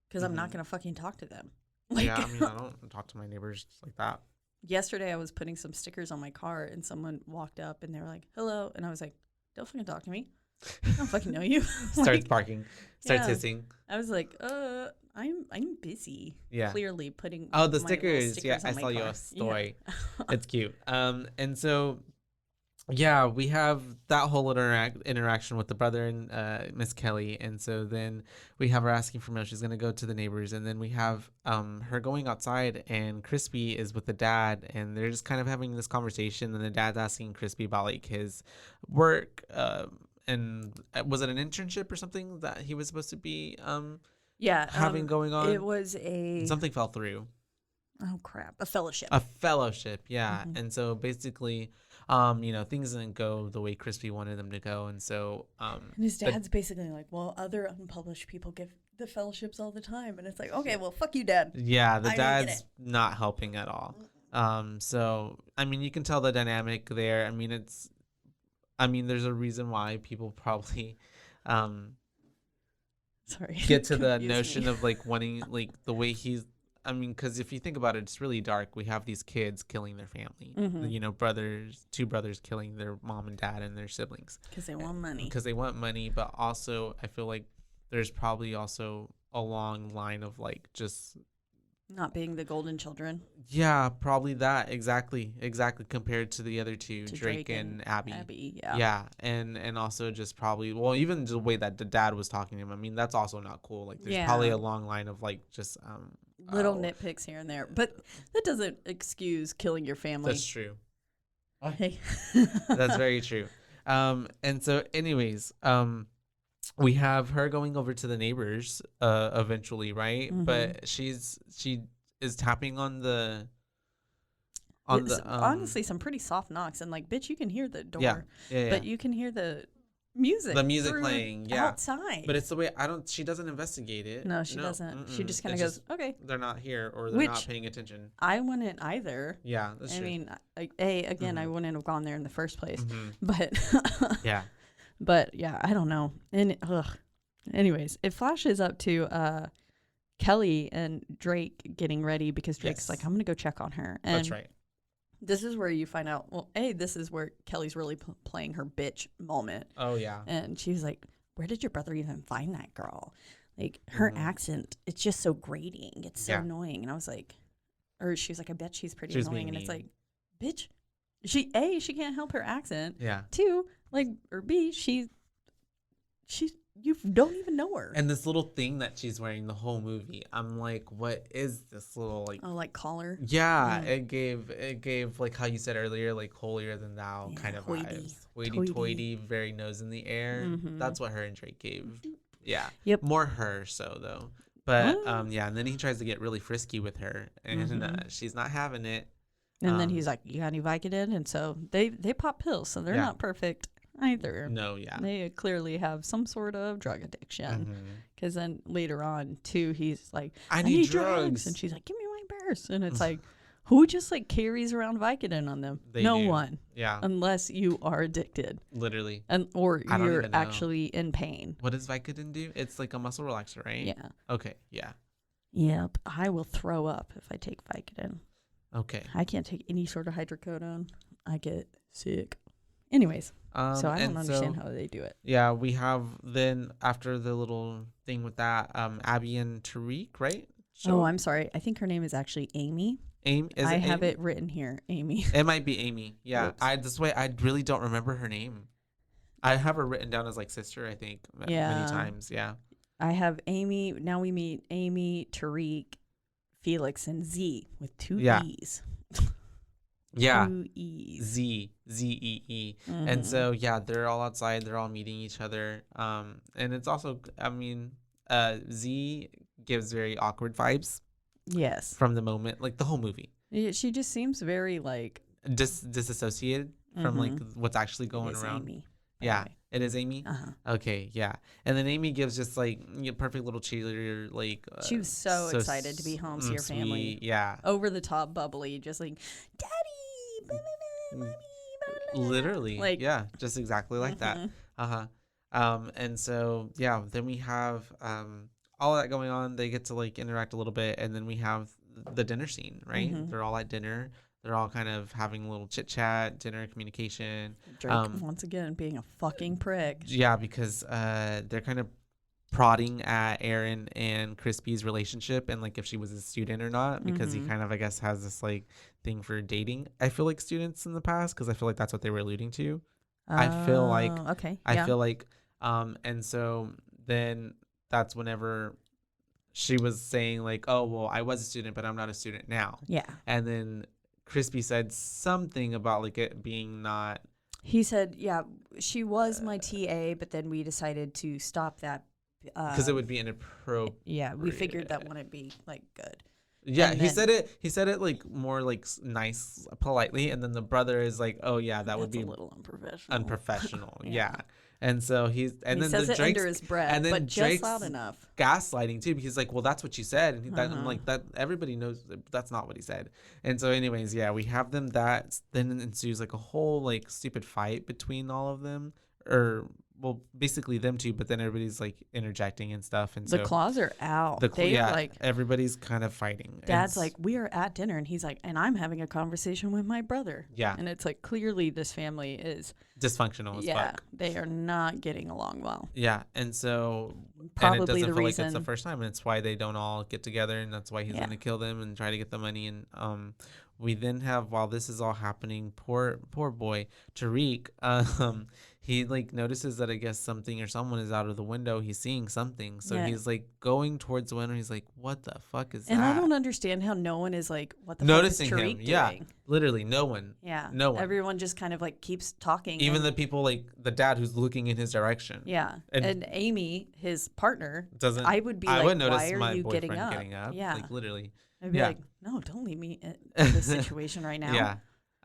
because I'm not gonna fucking talk to them. Like, Yeah, I mean, I don't talk to my neighbors like that. yesterday I was putting some stickers on my car, and someone walked up and they were like, hello, and I was like, don't fucking talk to me. I don't fucking know you. Starts Like, barking, starts yeah. hissing. I was like, I'm busy. Yeah. Clearly putting. Oh, the my little stickers. Yeah, stickers I on my saw you car. a story. It's cute. And so, yeah, we have that whole interaction with the brother and Miss Kelly, and so then we have her asking for milk. She's gonna go to the neighbors, and then we have her going outside, and Crispy is with the dad, and they're just kind of having this conversation, and the dad's asking Crispy about like his work, and was it an internship or something that he was supposed to be Yeah. having going on? It was a. Something fell through. Oh crap! A fellowship. A fellowship, yeah. Mhm. And so basically, things didn't go the way Crispy wanted them to go, and so And his dad's basically like, well, other unpublished people give the fellowships all the time, and it's like, okay, well, fuck you, Dad. yeah, the I didn't get dad's not helping at all. So I mean, you can tell the dynamic there. I mean, there's a reason why people probably Sorry. get to the Confused notion me. of like wanting like the way he's. I mean, because if you think about it, it's really dark. We have these kids killing their family. Mhm. You know, two brothers killing their mom and dad and their siblings. Because they want money. Because they want money, but also I feel like there's probably also a long line of like just Not being the golden children. yeah, probably that exactly compared to the other two, To Drake and Abby. Abby, yeah. Yeah, and also just probably even the way that the dad was talking to him. I mean, that's also not cool. Like there's probably Yeah. a long line of like just Little nitpicks here and there, but that doesn't excuse killing your family. That's true. Hey. That's very true. And so anyways, we have her going over to the neighbors eventually, right? Mhm. But she is tapping on the It's honestly some pretty soft knocks, and like, bitch, you can hear the door, yeah. but you can hear the music. The music through playing, yeah. outside. But it's the way she doesn't investigate it. No, she doesn't. She mm-mm. just kind of It's goes, okay. they're not here or they're not Which- paying attention. I wouldn't either. Yeah, that's I true. mean, again, I Mhm. wouldn't have gone there in the first place. Mhm. But Yeah. but yeah, I don't know. And anyways, it flashes up to Kelly and Drake getting ready because Drake's Yes. like, I'm gonna go check on her. And That's right. this is where you find out. Well, this is where Kelly's really playing her bitch moment. Oh yeah. And she was like, where did your brother even find that girl? Like, her Mhm. accent, it's just so grating. It's so Yeah. annoying. And I was like, or she was like, I bet she's pretty She was annoying. being And it's like, mean. bitch, she can't help her accent. Yeah. Two, like, or B, she's you don't even know her. And this little thing that she's wearing the whole movie, I'm like, what is this little like? Oh, like collar. Yeah, it gave like how you said earlier, like holier than thou kind of vibes. Hoity-toity, very nose in the air. That's what her and Drake gave. Yeah. Yep. More her so though. But yeah, and then he tries to get really frisky with her, and she's not having it. And then he's like, "You got any Vicodin?" And so they pop pills, so they're not perfect either. No, yeah. They clearly have some sort of drug addiction. Because then later on, too, he's like, "I need drugs," and she's like, "Give me my purse," and it's like, who just like carries around Vicodin on them? No one. Yeah. Unless you are addicted. Literally. Or you're actually in pain. What does Vicodin do? It's like a muscle relaxer, right? Yeah. Okay. Yeah. Yep. I will throw up if I take Vicodin. Okay. I can't take any sort of hydrocodone. I get sick. Anyways. So I don't understand how they do it. Yeah, we have then after the little thing with that, Abby and Tariq, right? I'm sorry. I think her name is actually Amy. I have it written here, Amy. It might be Amy. Yeah. Whoops. I really don't remember her name. I have her written down as like sister, I think, many times. Yeah. I have Amy. Now we meet Amy, Tariq, Felix, and Z with two E's. Yeah. 2 E's. Z-E-E. And so, yeah, they're all outside. They're all meeting each other. And it's also, I mean, Z gives very awkward vibes. Yes. From the moment, like the whole movie. Yeah, she just seems very like disassociated from like what's actually going around. Amy, yeah, it is Amy. Uh-huh. Okay, yeah. And then Amy gives just like perfect little cheerleader, like she was so excited to be home to your family. Yeah, over the top, bubbly, just like Daddy, mommy, literally, like yeah, just exactly like that. And so yeah, then we have all that going on. They get to like interact a little bit, and then we have the dinner scene, right? They're all at dinner. They're all kind of having a little chit chat, dinner communication. Drake once again being a fucking prick. Yeah, because they're kind of prodding at Erin and Crispy's relationship and like if she was a student or not, because he kind of, I guess, has this like thing for dating. I feel like students in the past, because I feel like that's what they were alluding to. I feel like and so then that's whenever she was saying like, oh, well, I was a student, but I'm not a student now. Yeah. And then Crispy said something about like it being not. He said, yeah, she was my TA, but then we decided to stop that. Because it would be inappropriate. Yeah, we figured that wouldn't be like good. Yeah, he said it like more like nice, politely, and then the brother is like, "Oh yeah, that would be a little unprofessional." Unprofessional, yeah. And so he says it under his breath, and then but just loud enough. Gaslighting too, because he's like, "Well, that's what you said," and I'm like, "That everybody knows that's not what he said." And so, anyways, yeah, we have them. That then ensues like a whole like stupid fight between all of them, or. Well, basically them two, but then everybody's like interjecting and stuff, and the claws are out. Like everybody's kind of fighting. Dad's like, we are at dinner, and he's like, and I'm having a conversation with my brother. Yeah, and it's like clearly this family is dysfunctional as fuck. They are not getting along well. Yeah, and so probably and it doesn't the feel reason like it's the first time, and it's why they don't all get together, and that's why he's gonna kill them and try to get the money. And we then have, while this is all happening, poor boy Tariq, he like notices that I guess something or someone is out of the window. He's seeing something, so he's like going towards the window. He's like, "What the fuck is that?" And I don't understand how no one is like, "What the noticing fuck is Tariq him?" doing? Yeah, literally no one. Yeah, no one. Everyone just kind of like keeps talking. Even the people like the dad who's looking in his direction. Yeah, and Amy, his partner, doesn't. I would be I like, would notice "Why are my you boyfriend getting up?" Yeah, like literally. I'd be like, "No, don't leave me in this situation right now." Yeah.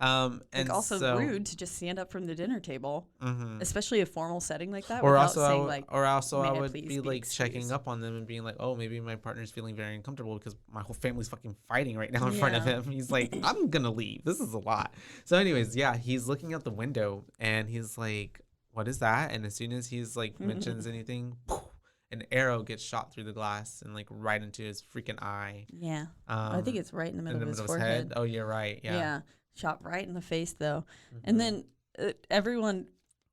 And like also rude to just stand up from the dinner table, especially a formal setting like that. Or without also, saying, like, I would be like checking up on them and being like, oh, maybe my partner's feeling very uncomfortable because my whole family's fucking fighting right now in front of him. He's like, I'm gonna leave. This is a lot. So, anyways, yeah, he's looking out the window and he's like, what is that? And as soon as he's like mentions anything, an arrow gets shot through the glass and like right into his freaking eye. Yeah, I think it's right in the middle of his forehead. Head. Oh, you're right. Yeah. Shot right in the face though, and then everyone,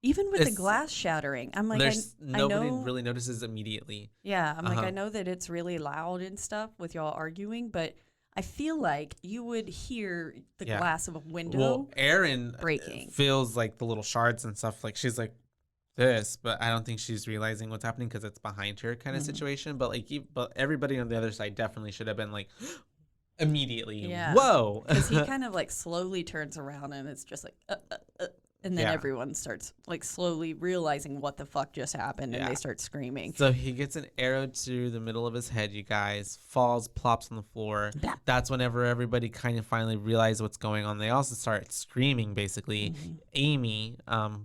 even with the glass shattering, I'm like, nobody really notices immediately. Yeah, I'm like, I know that it's really loud and stuff with y'all arguing, but I feel like you would hear the glass of a window. Well, Erin breaking feels like the little shards and stuff. Like she's like this, but I don't think she's realizing what's happening because it's behind her kind of situation. But like, but everybody on the other side definitely should have been like immediately, whoa, because he kind of like slowly turns around and it's just like, and then everyone starts like slowly realizing what the fuck just happened, and they start screaming. So he gets an arrow to the middle of his head, you guys, falls, plops on the floor. That's whenever everybody kind of finally realizes what's going on. They also start screaming, basically. Amy,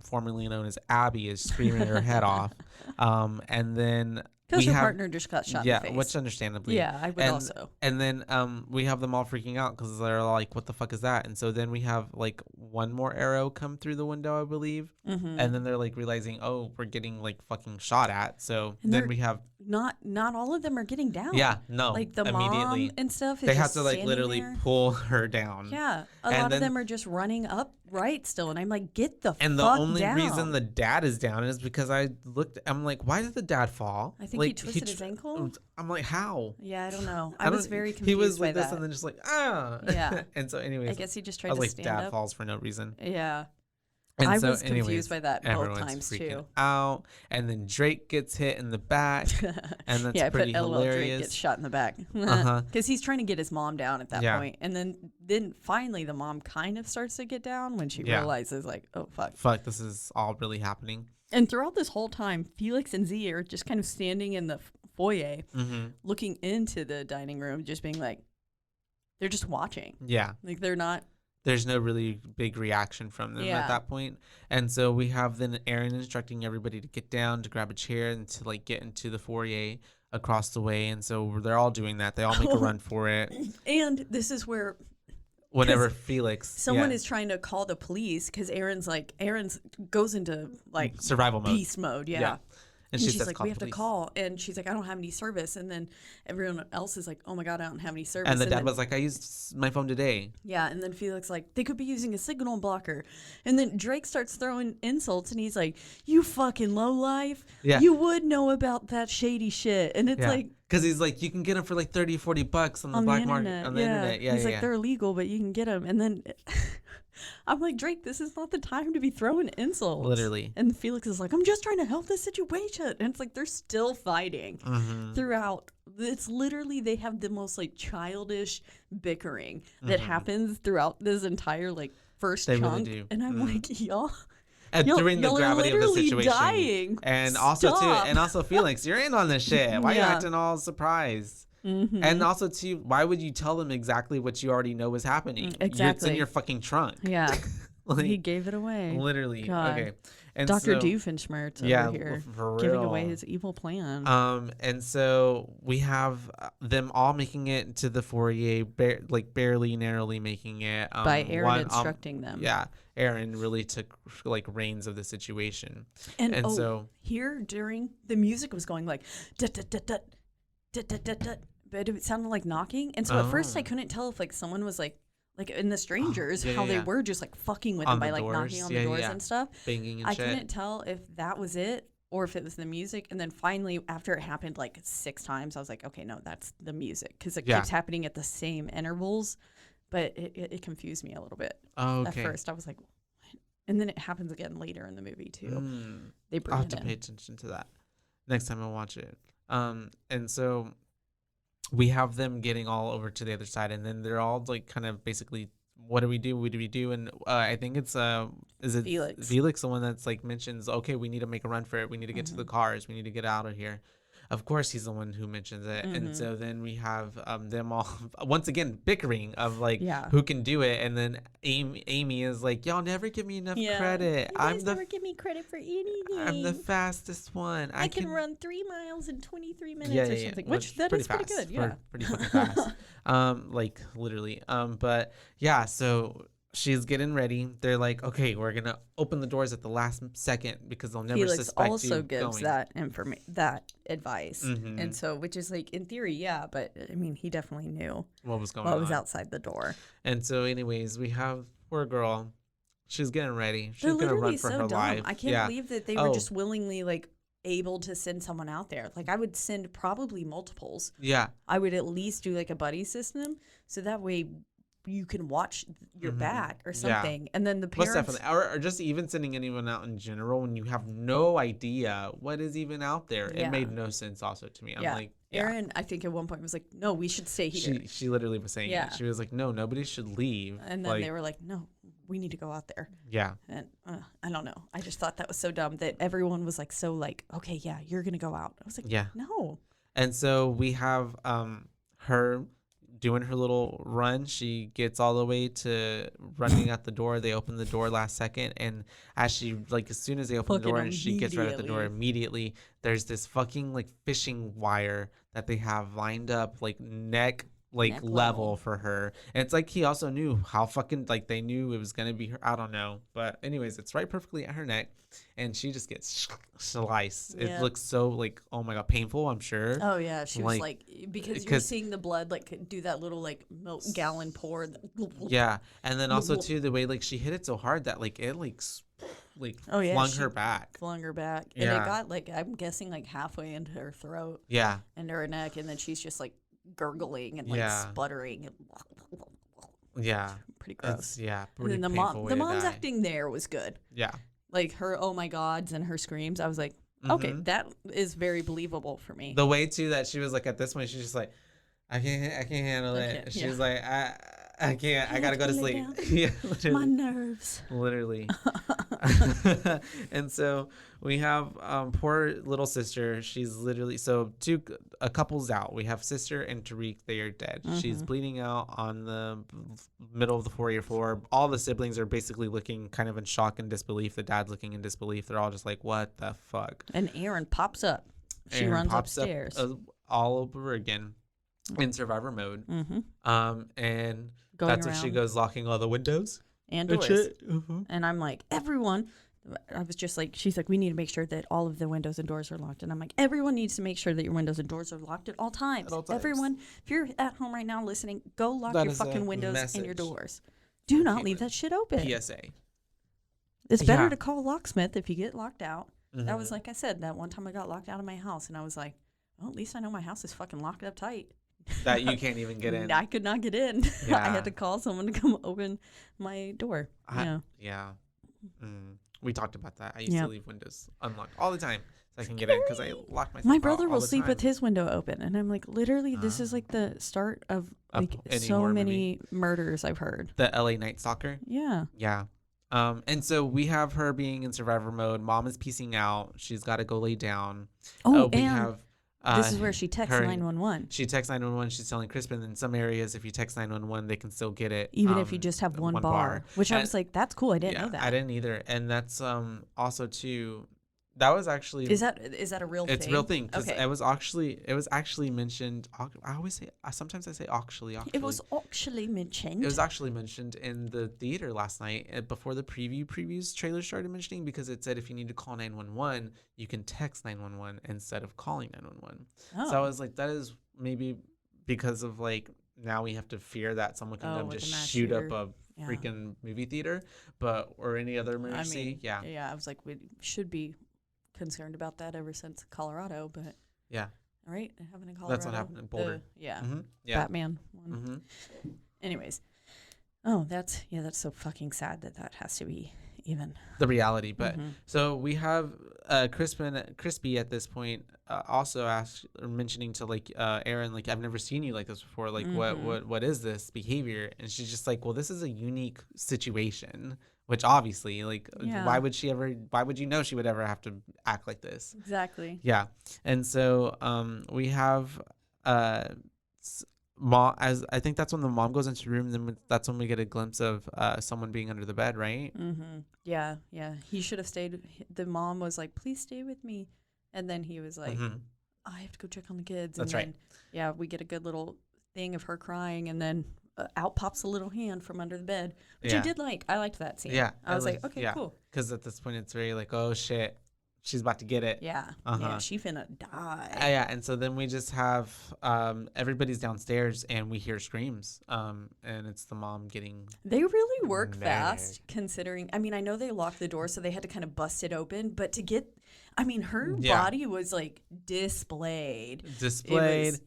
formerly known as Abby, is screaming her head off. And then because her partner just got shot in the face. Which understandably. Yeah, I would also. And then we have them all freaking out because they're like, what the fuck is that? And so then we have like one more arrow come through the window, I believe. And then they're like realizing, oh, we're getting like fucking shot at. So and then we have... Not all of them are getting down. Yeah, no. Like the mom and stuff. They have to like literally pull her down. Yeah. A lot of them are just running upright still. And I'm like, get the fuck down. And the only reason the dad is down is because I'm like, why did the dad fall? I think like, he twisted his ankle. I'm like, how? Yeah, I don't know. I was very confused. He was by like that. this and then just like, ah. Yeah. And so anyways. I guess he just tried to stand dad up. falls for no reason. Yeah. And I so was confused by that both times too. Out, and then Drake gets hit in the back, and that's pretty hilarious. Drake gets shot in the back because he's trying to get his mom down at that point, and then finally the mom kind of starts to get down when she realizes like, oh fuck, this is all really happening. And throughout this whole time, Felix and Z are just kind of standing in the foyer, looking into the dining room, just being like, they're just watching. Yeah, like they're not. There's no really big reaction from them at that point. And so we have then Erin instructing everybody to get down, to grab a chair, and to like get into the foyer across the way. And so they're all doing that. They all make a run for it. And this is where whenever Felix someone is trying to call the police because Aaron's goes into like survival mode, beast mode. Yeah. And she's like, we have to call. And she's like, I don't have any service. And then everyone else is like, oh my God, I don't have any service. And the dad was like, I used my phone today. Yeah. And then Felix like, they could be using a signal blocker. And then Drake starts throwing insults and he's like, you fucking lowlife. Yeah. You would know about that shady shit. And it's like. Because he's like, you can get them for like $30 or $40 on the black market. On the internet. Yeah. He's like, they're illegal, but you can get them. And then. I'm like, Drake, this is not the time to be throwing insults. Literally. And Felix is like, I'm just trying to help this situation. And it's like, they're still fighting throughout. It's literally, they have the most like childish bickering that happens throughout this entire like first chunk. Really do. And I'm like, y'all. And during the gravity of the situation. Dying. And also Felix, you're in on this shit. Why are you acting all surprised? And also, too, why would you tell them exactly what you already know was happening? Exactly. It's in your fucking trunk. Yeah. like, he gave it away. Literally. God. Okay. And Dr. Doofenshmirtz over here for giving real. away his evil plan. And so we have them all making it to the foyer, barely, narrowly making it. By Erin instructing them. Yeah. Erin really took like reins of the situation. And so here during the music was going like but it sounded like knocking. And so at first I couldn't tell if like someone was like in The Strangers, how they were just like fucking with them by like knocking on the doors and stuff. Banging and I couldn't tell if that was it or if it was the music. And then finally, after it happened like 6 times, I was like, okay, no, that's the music. Because it keeps happening at the same intervals. But it confused me a little bit. At first, I was like, what? And then it happens again later in the movie too. They bring I'll have to pay attention to that next time I watch it. And so we have them getting all over to the other side, and then they're all like kind of basically, what do we do? What do we do? And I think it's is it Felix, the one that's like mentions, okay, we need to make a run for it. We need to get to the cars. We need to get out of here. Of course, he's the one who mentions it. And so then we have them all once again bickering of like who can do it. And then Amy is like, y'all never give me enough credit. You guys never give me credit for anything. I'm the fastest one. I can run 3 miles in 23 minutes or something. Which that is pretty good. Yeah. Pretty fucking fast. Like literally. But yeah, so she's getting ready. They're like, okay, we're gonna open the doors at the last second because they'll never suspect you. Felix also gives that advice, and so which is like in theory, but I mean, he definitely knew what was going on. What was outside the door. And so, anyways, we have poor girl. She's getting ready. She's gonna run for her life. I can't believe that they were just willingly like able to send someone out there. Like I would send probably multiples. Yeah. I would at least do like a buddy system so that way you can watch your back or Yeah. something. And then the Most parents, definitely, or just even sending anyone out in general when you have no idea what is even out there. It Yeah. made no sense also to me. I'm yeah, like, Erin, I think at one point was like, no, we should stay here. she literally was saying Yeah. it. She was like, no, nobody should leave. And then they were like, no, we need to go out there. Yeah. And I don't know. I just thought that was so dumb that everyone was like, so like, okay, yeah, you're going to go out. I was like, Yeah. no. And so we have her doing her little run. She gets all the way to running out the door. They open the door last second, and as soon as they open the door and she gets right at the door, immediately there's this fucking like fishing wire that they have lined up like neck level for her. And it's like he also knew how fucking like they knew it was gonna be her. I don't know, but anyways, it's right perfectly at her neck, and she just gets sliced. Yeah. It looks so like, oh my god, painful. I'm sure. Oh yeah, she was like, because you're seeing the blood like do that little like milk gallon pour. Yeah, and then also too the way like she hit it so hard that like it flung her back. Flung her back, Yeah. and it got like, I'm guessing like halfway into her throat. Yeah. And her neck, and then she's just like gurgling and like sputtering and Yeah. pretty gross. Pretty and then painful the mom's acting there was good. Yeah. Like her oh my gods and her screams, I was like, okay, that is very believable for me. The way too that she was like at this point, she's just like, I can't handle it. She's like, I can't. I gotta go to sleep. Yeah, my nerves. Literally. And so we have poor little sister. She's literally a couple's out. We have sister and Tariq. They are dead. She's bleeding out on the middle of the foyer floor. All the siblings are basically looking kind of in shock and disbelief. The dad's looking in disbelief. They're all just like, what the fuck? And Erin pops up. She runs upstairs all over again in survivor mode. And going that's around. when she goes locking all the windows and doors. And I'm like, everyone. I was just like, she's like, we need to make sure that all of the windows and doors are locked. And I'm like, everyone needs to make sure that your windows and doors are locked at all times. Everyone, if you're at home right now listening, go lock your fucking windows and your doors. Do not leave that shit open. PSA. It's better to call a locksmith if you get locked out. That was like I said, that one time I got locked out of my house, and I was like, well, at least I know my house is fucking locked up tight. That you can't even get in. I could not get in. Yeah. I had to call someone to come open my door. We talked about that. I used to leave windows unlocked all the time so I can get in because I lock myself My out brother all will the sleep time. with his window open, and I'm like, literally, this is like the start of like so many murders I've heard. The LA Night Stalker. Yeah. Yeah. And so we have her being in survivor mode. Mom is piecing out. She's got to go lay down. This is where she texts 911. She texts 911. She's telling Crispin in some areas, if you text 911, they can still get it. Even if you just have one bar. Which I was like, that's cool. I didn't know that. I didn't either. And that's also too. That was actually. Is that a real thing? It's a real thing because it was actually mentioned. Sometimes I say actually. It was actually mentioned. It was actually mentioned in the theater last night before the previews trailer started mentioning, because it said if you need to call 911, you can text 911 instead of calling 911. So I was like, that is maybe because of like now we have to fear that someone can come just shoot up a freaking movie theater, or any other emergency. Yeah, I was like, we should be concerned about that ever since Colorado, but yeah, all right, it happened in Colorado. That's what happened in Boulder. Batman one. Anyways, that's so fucking sad that has to be even the reality. But so we have Crispy at this point also mentioning to like Erin, like, I've never seen you like this before, like what is this behavior? And she's just like, well, this is a unique situation. Which obviously, like, why would she would ever have to act like this? Exactly. Yeah. And so we have mom, as I think that's when the mom goes into the room, then that's when we get a glimpse of someone being under the bed, right? Yeah. He should have stayed. The mom was like, please stay with me. And then he was like, I have to go check on the kids. That's right. Yeah, we get a good little thing of her crying, and then out pops a little hand from under the bed, which I did like. I liked that scene. Yeah, I was like, okay, cool. Because at this point, it's very like, oh shit, she's about to get it. Yeah. Yeah, she finna die. Yeah, and so then we just have everybody's downstairs and we hear screams. And it's the mom getting. They really work fast, considering. I mean, I know they locked the door, so they had to kind of bust it open. But to get, I mean, her body was like displayed,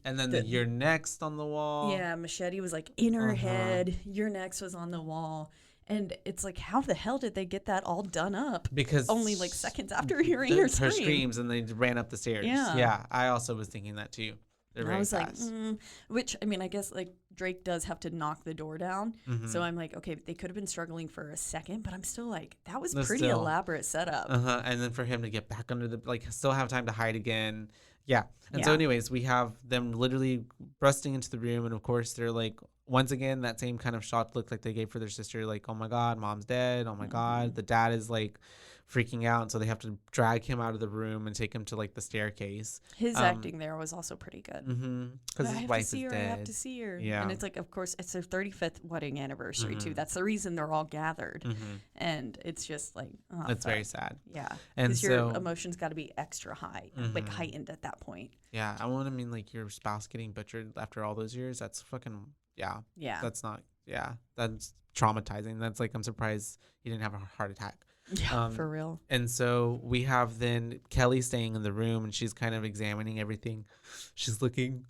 and then you're next on the wall. Yeah, machete was like in her head. Your next was on the wall. And it's like, how the hell did they get that all done up? Because only like seconds after hearing her screams, and they ran up the stairs. Yeah, I also was thinking that too. They're very fast. Like, which, I mean, I guess like Drake does have to knock the door down. So I'm like, okay, they could have been struggling for a second, but I'm still like, that was pretty elaborate setup. And then for him to get back under the, like, still have time to hide again. Yeah. And so anyways, we have them literally busting into the room. And of course they're like, once again, that same kind of shock look like they gave for their sister. Like, oh my God, mom's dead. Oh my God. The dad is like freaking out. And so they have to drag him out of the room and take him to like the staircase. His acting there was also pretty good. Because his wife is dead. I have to see her. Yeah. And it's like, of course, it's their 35th wedding anniversary too. That's the reason they're all gathered. And it's just like, oh, it's very sad. Yeah. And because so your emotions got to be extra high, like heightened at that point. Yeah. I want to mean like your spouse getting butchered after all those years. That's fucking, yeah. That's not, that's traumatizing. That's like, I'm surprised he didn't have a heart attack. Yeah, for real. And so we have then Kelly staying in the room, and she's kind of examining everything. She's looking,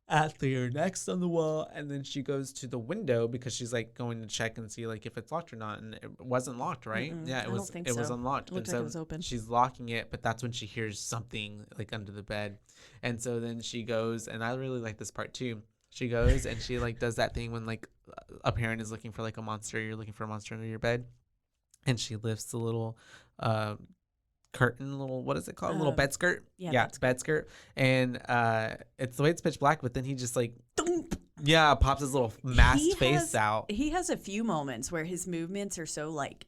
at the next on the wall, and then she goes to the window because she's like going to check and see like if it's locked or not, and it wasn't locked, right? Yeah, it was unlocked. It looked like it was open. She's locking it, but that's when she hears something like under the bed, and so then she goes, and I really like this part too. She goes and she like does that thing when like a parent is looking for like a monster, you're looking for a monster under your bed. And she lifts the little curtain, what is it called? Little bed skirt. Yeah, bed skirt. And it's the way it's pitch black, but then he just like, pops his little masked face out. He has a few moments where his movements are so like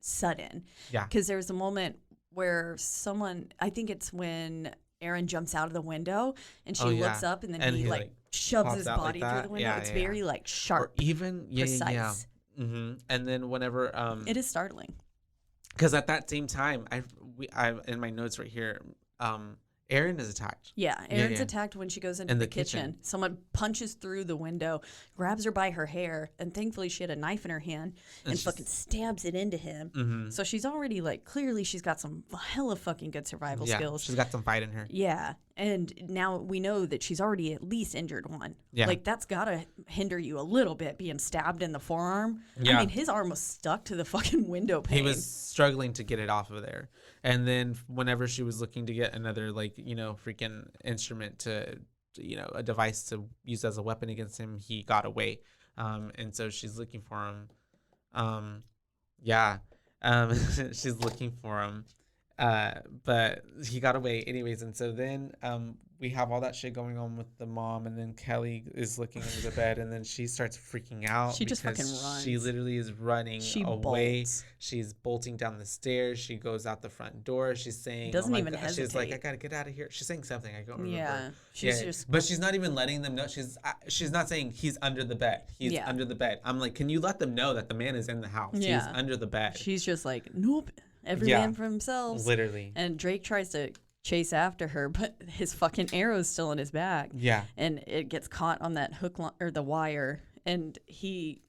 sudden. Yeah. Because there's a moment where I think it's when Erin jumps out of the window and she looks up and then he like shoves his body through the window. It's very like sharp, or even precise. Yeah. And then whenever it is startling because at that same time I in my notes right here Erin is attacked. Yeah, Erin's attacked when she goes into the kitchen. Someone punches through the window, grabs her by her hair, and thankfully she had a knife in her hand and fucking stabs it into him. So she's already like, clearly she's got some hella fucking good survival skills. She's got some fight in her. Yeah, and now we know that she's already at least injured one. Yeah. Like that's gotta hinder you a little bit, being stabbed in the forearm. Yeah. I mean, his arm was stuck to the fucking window pane. He was struggling to get it off of there. And then whenever she was looking to get another, like, freaking instrument to, a device to use as a weapon against him, he got away. And so she's looking for him. She's looking for him. But he got away anyways. And so then we have all that shit going on with the mom, and then Kelly is looking under the bed, and then she starts freaking out. She just fucking runs. She literally is running away. Bolts. She's bolting down the stairs. She goes out the front door. She's saying, doesn't even hesitate. She's like, I gotta get out of here. She's saying something. I don't remember. Yeah. She's just. But she's not even letting them know. She's not saying he's under the bed. He's under the bed. I'm like, can you let them know that the man is in the house? Yeah. He's under the bed. She's just like, nope. Every man for himself. Literally. And Drake tries to chase after her, but his fucking arrow's still in his back. Yeah. And it gets caught on that hook or the wire, and he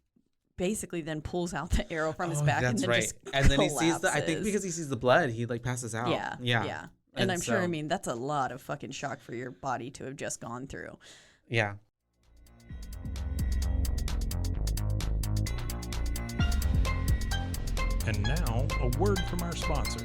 basically then pulls out the arrow from his back. That's and then just and then he sees I think because he sees the blood, he like passes out. Yeah. And I'm sure, that's a lot of fucking shock for your body to have just gone through. Yeah. And now, a word from our sponsors.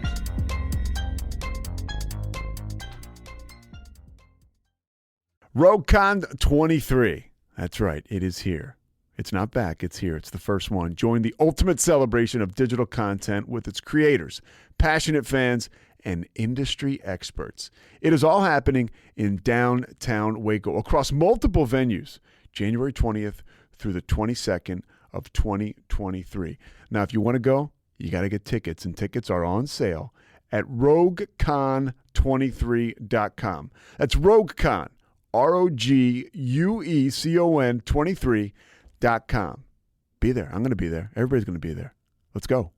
RogueCon 23. That's right, it is here. It's not back, it's here. It's the first one. Join the ultimate celebration of digital content with its creators, passionate fans, and industry experts. It is all happening in downtown Waco across multiple venues, January 20th through the 22nd of 2023. Now, if you want to go, you got to get tickets, and tickets are on sale at RogueCon23.com. That's RogueCon, RogueCon 23.com. Be there. I'm going to be there. Everybody's going to be there. Let's go.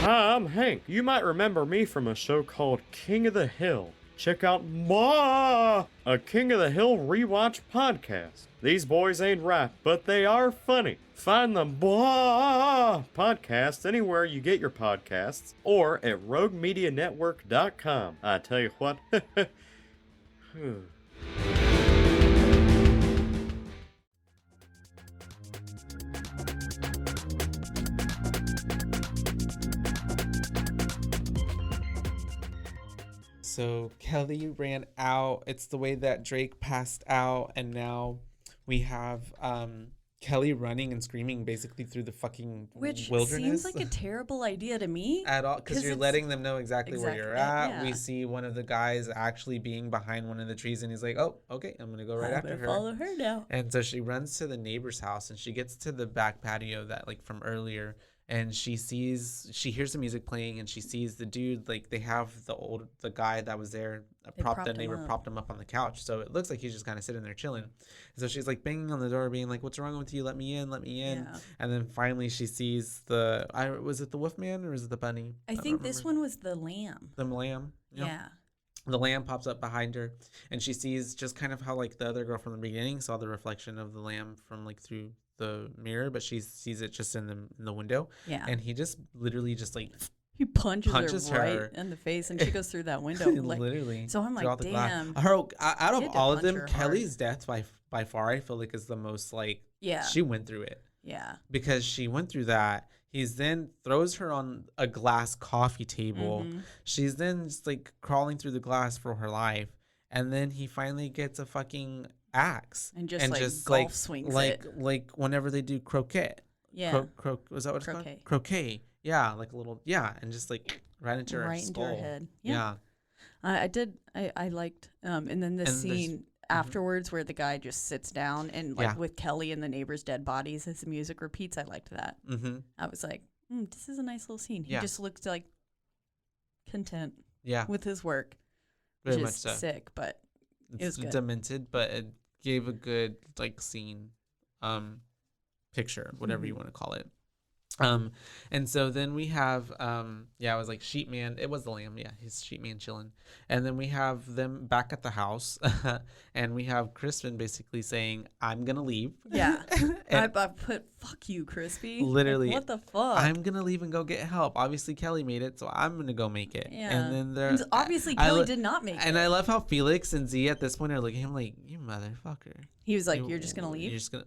Hi, I'm Hank. You might remember me from a show called King of the Hill. Check out a King of the Hill rewatch podcast. These boys ain't rap, but they are funny. Find the podcast anywhere you get your podcasts or at roguemedianetwork.com. I tell you what. So Kelly ran out. It's the way that Drake passed out, and now we have Kelly running and screaming basically through the fucking Which wilderness. seems like a terrible idea to me. At all, because you're letting them know exactly where you're at. Yeah. We see one of the guys actually being behind one of the trees, and he's like, "Oh, okay, I'm gonna go right after her." Follow her now. And so she runs to the neighbor's house, and she gets to the back patio that like from earlier, and she hears the music playing, and she sees the dude, like they have the guy that was there propped him up on the couch. So it looks like he's just kind of sitting there chilling. So she's like banging on the door, being like, "What's wrong with you? Let me in, let me in." Yeah. And then finally she sees was it the Wolfman or was it the bunny? I think this one was the lamb. The lamb. Yeah. The lamb pops up behind her, and she sees just kind of how like the other girl from the beginning saw the reflection of the lamb from like through the mirror, but she sees it just in the window. Yeah. And he just literally just like he punches her right in the face, and she goes through that window. Like, literally. So I'm like, damn. Out of all of them, Kelly's death by far, I feel like is the most like. Yeah. She went through it. Yeah. Because she went through that. He's then throws her on a glass coffee table. Mm-hmm. She's then just like crawling through the glass for her life, and then he finally gets a fucking axe and just golf swings like whenever they do croquet. Yeah. Was that what it's called? Croquet. Yeah, like a little and just like right into her skull. Into her head. Yeah. I liked and then this scene afterwards where the guy just sits down and like with Kelly and the neighbors' dead bodies as the music repeats. I liked that. Mm-hmm. I was like, this is a nice little scene. He just looks like content with his work. Very which much is so. Sick, but it was good. Demented, but it gave a good like scene picture, whatever you want to call it. And so then we have it was like Sheepman. It was the lamb, he's Sheepman chilling. And then we have them back at the house and we have Crispin basically saying, "I'm gonna leave." Yeah. I put "fuck you, Crispy." Literally. Like, what the fuck? I'm gonna leave and go get help. Obviously Kelly made it, so I'm gonna go make it. Yeah. And then obviously Kelly did not make it. And I love how Felix and Z at this point are looking at him like, "You motherfucker." He was like, "You're just gonna leave? You're just gonna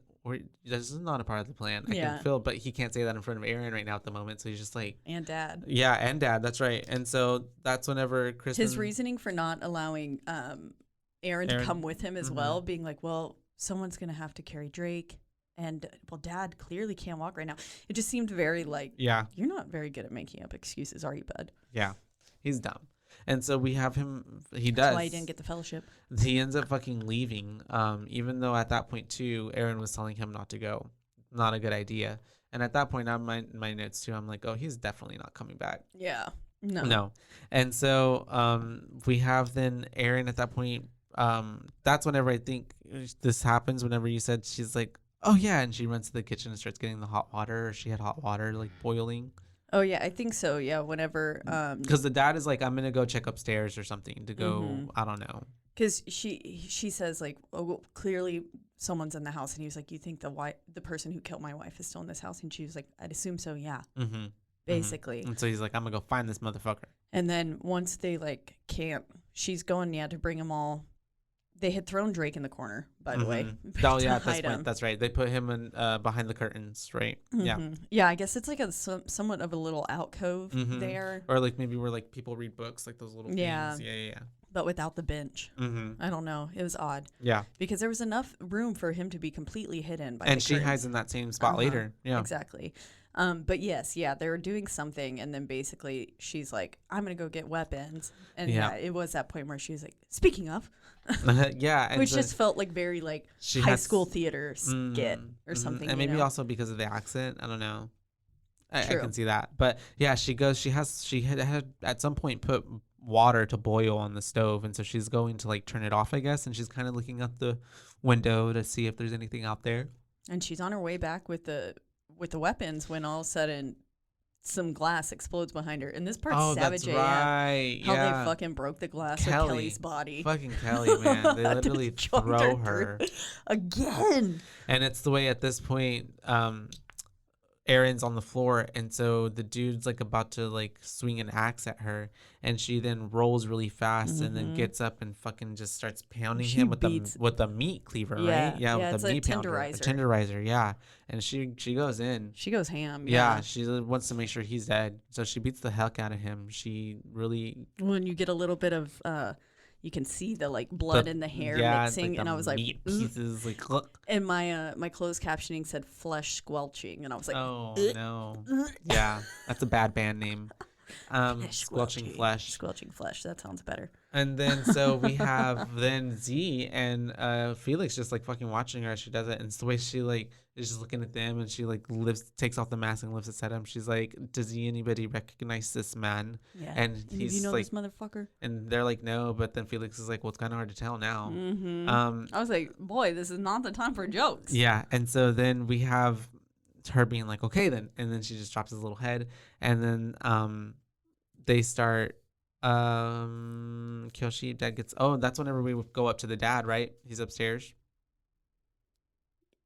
this is not a part of the plan." I can feel, but he can't say that in front of Erin right now at the moment, so he's just like, and Dad. Yeah, and Dad, that's right. And so that's whenever Crispin, his reasoning for not allowing Erin to come with him as well, being like, well, someone's gonna have to carry Drake, and well, Dad clearly can't walk right now. It just seemed very like, you're not very good at making up excuses, are you, bud? Yeah, he's dumb. And so we have him. That's why he didn't get the fellowship. He ends up fucking leaving. Even though at that point too, Erin was telling him not to go. Not a good idea. And at that point, I'm my notes too. I'm like, oh, he's definitely not coming back. Yeah. No. No. And so we have then Erin at that point. That's whenever I think this happens. Whenever you said she's like, oh yeah, and she runs to the kitchen and starts getting the hot water. Or she had hot water like boiling. Oh, yeah, I think so. Yeah, whenever... Because the dad is like, I'm going to go check upstairs or something to go, I don't know. Because she says, like, oh, well, clearly someone's in the house. And he was like, you think the person who killed my wife is still in this house? And she was like, I'd assume so, yeah. Mm-hmm. Basically. Mm-hmm. And so he's like, I'm going to go find this motherfucker. And then once they, like, can't... She's going, to bring them all... They had thrown Drake in the corner, by the way. Oh, yeah, at this point, that's right. They put him in behind the curtains, right? Mm-hmm. Yeah. Yeah, I guess it's like somewhat of a little alcove there. Or like maybe where like people read books, like those little things. Yeah. But without the bench. Mm-hmm. I don't know. It was odd. Yeah. Because there was enough room for him to be completely hidden by and the she hides in that same spot later. Yeah. Exactly. But yes, they were doing something, and then basically she's like, I'm going to go get weapons. And it was that point where she was like, speaking of... and which just felt like very like high school theater skit or something, and maybe also because of the accent. I don't know. I can see that, but yeah, she had at some point put water to boil on the stove, and so she's going to like turn it off, I guess, and she's kind of looking out the window to see if there's anything out there. And she's on her way back with the weapons when all of a sudden some glass explodes behind her. And this part's Oh, savage that's AF. right. How Yeah. they fucking broke the glass with Kelly. Kelly's body. Fucking Kelly, man. They literally Choked throw her her. through. Again. And it's the way at this point, Erin's on the floor, and so the dude's like about to like swing an axe at her, and she then rolls really fast and then gets up and fucking just starts pounding She him with beats- the meat cleaver, Yeah, right? yeah, with it's the a meat pounder, tenderizer. a tenderizer, yeah. And she goes in. She goes ham. Yeah, she wants to make sure he's dead, so she beats the heck out of him. She really When you get a little bit of you can see the like blood in the hair it's mixing, like and the I was like, meat "Ugh." pieces, like, look. And my closed captioning said flesh squelching, and I was like, Oh "Ugh." no, yeah, that's a bad band name. Squelching flesh. Squelching flesh. That sounds better. And then so we have then Z and Felix just like fucking watching her as she does it, and it's the way she like is just looking at them, and she like takes off the mask and lifts it at him. She's like, "Does anybody recognize this man?" Yeah. And Do he's you know like, this motherfucker? and they're like, "No," but then Felix is like, "Well, it's kind of hard to tell now." Mm-hmm. I was like, boy, this is not the time for jokes. Yeah, and so then we have her being like, "Okay, then," and then she just drops his little head, and then they start. Kyoshi, dad gets. Oh, that's whenever we go up to the dad, right? He's upstairs.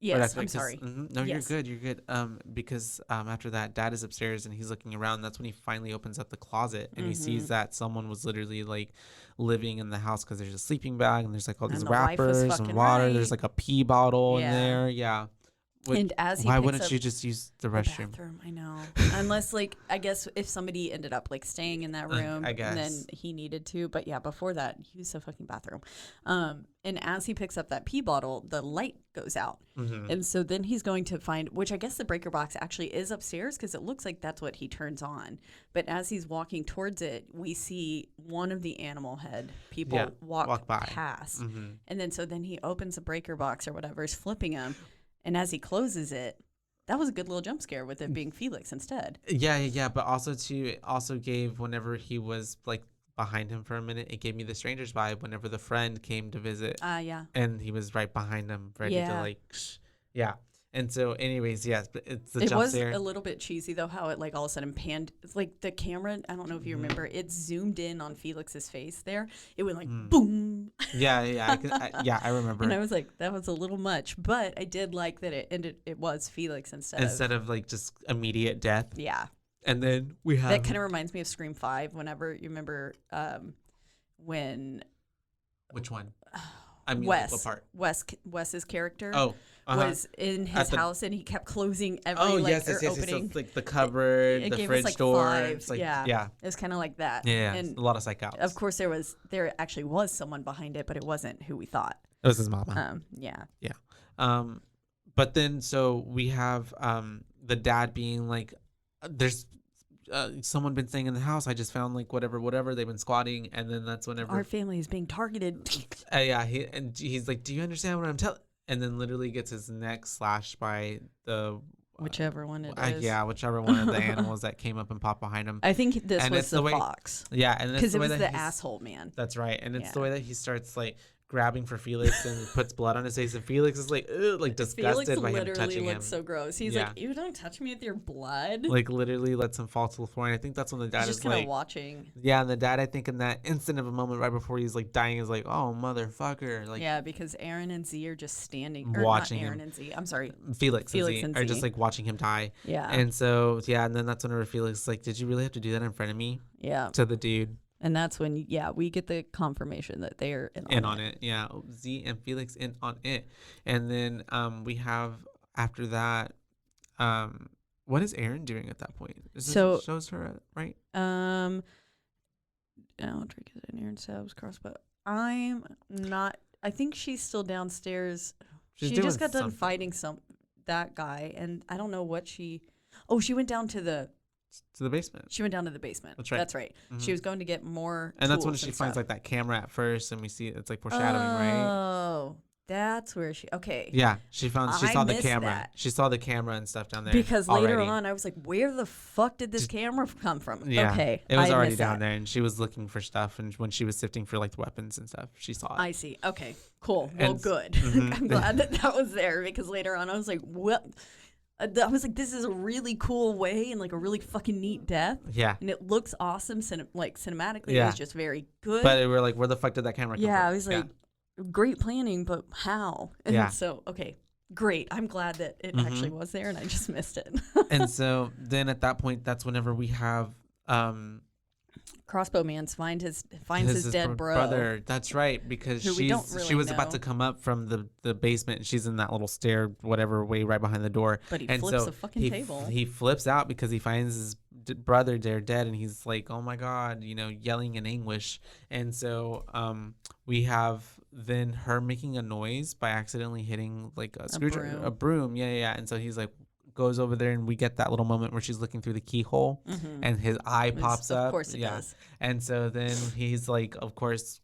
Yes, I'm sorry. No, Yes. you're good. Because after that, dad is upstairs and he's looking around. That's when he finally opens up the closet and he sees that someone was literally like living in the house, because there's a sleeping bag and there's like all these And the wife was wrappers and fucking water. right. There's like a pee bottle in Yeah. there. Yeah. And as he why picks wouldn't up you just use the the restroom? bathroom, I know. Unless, like, I guess if somebody ended up like staying in that room, I guess. and then he needed to. But yeah, before that, he used the fucking bathroom. And as he picks up that pee bottle, the light goes out, and so then he's going to find, which I guess the breaker box actually is upstairs, because it looks like that's what he turns on. But as he's walking towards it, we see one of the animal head people walk by. past, and then so then he opens the breaker box or whatever, is flipping him, and as he closes it. That was a good little jump scare with it being Felix instead. Yeah. But also it also gave, whenever he was like behind him for a minute, it gave me the Strangers vibe whenever the friend came to visit. Yeah. And he was right behind him, ready to Yeah. like, yeah. And so, anyways, yes, but it's the It jump was scare. a little bit cheesy though, how it like all of a sudden panned. It's like the camera, I don't know if you remember, it zoomed in on Felix's face there. It went like boom. Yeah, I remember. And I was like, that was a little much, but I did like that it was Felix instead of like just immediate death. yeah. And then we have That kind of reminds me of Scream 5. Whenever you remember when which one? I mean, like, what part? Wes's character Was in his house, and he kept closing every yes, opening. So, like the cupboard, It the gave us, fridge like, door. 5. It's like, yeah. It was kind of like that. Yeah, And a lot of psych outs. of course, there actually was someone behind it, but it wasn't who we thought. It was his mama. Yeah. But then so we have the dad being like, there's someone been staying in the house. I just found like whatever they've been squatting, and then that's whenever Our family is being targeted. he's like, do you understand what I'm telling? And then literally gets his neck slashed by the Whichever one it is. whichever one of the animals that came up and popped behind him. I think this And was it's the the way- fox. Yeah, and Because it's it way was that the he's- asshole man. That's right, and it's the Yeah. way that he starts like grabbing for Felix and puts blood on his face, and Felix is like, ugh, like disgusted Felix by him literally touching him. looks so gross. He's Yeah. like, you don't touch me with your blood. Like literally lets him fall to the floor, and I think that's when the dad He's is just kind of like, watching. yeah, and the dad, I think in that instant of a moment right before he's like dying, is like, oh motherfucker, like Yeah, because Erin and Z are just standing. Or watching not him. Erin and Z. I'm sorry. Felix Felix and and Z are just Z. like watching him die. Yeah. And so and then that's whenever Felix is like, did you really have to do that in front of me? Yeah. To the dude. And that's when, we get the confirmation that they're In on it. Yeah. Z and Felix in on it. And then we have after that, what is Erin doing at that point? So- shows her right? Now drink is in Erin's house cross, but I'm not. I think she's still downstairs. She's She doing just got done something. fighting that guy, and I don't know what she. Oh, she went down to the. To the basement. She went down to the basement. That's right. That's right. She was going to get more. And that's when tools she and finds stuff. like that camera at first, and we see it's like foreshadowing, right? Oh, that's where she. Okay. Yeah, she saw I the missed camera. that. She saw the camera and stuff down there. Because later already. on, I was like, "Where the fuck did this camera come from?" Yeah, Okay, it was I already missed down that. there, and she was looking for stuff. And when she was sifting for like the weapons and stuff, she saw it. I see. Okay, cool. Well, And- good. Mhm. I'm glad that was there, because later on I was like, "What?" I was like, this is a really cool way and like a really fucking neat death. Yeah. And it looks awesome. Cinematically, Yeah. it was just very good. But we're like, where the fuck did that camera come from? I was like, great planning, but how? And Yeah. so, okay, great. I'm glad that it actually was there and I just missed it. And so then at that point, that's whenever we have Crossbow Man finds his dead brother. That's right, because Who we don't really she was about know. to come up from the basement, and she's in that little stair, whatever way, right behind the door. But he and flips so the fucking table. He flips out because he finds his brother there dead, and he's like, "Oh my god," yelling in anguish. And so we have then her making a noise by accidentally hitting like a broom. Yeah. And so he's like, goes over there, and we get that little moment where she's looking through the keyhole and his eye pops up. Of course it does. And so then he's like, of course,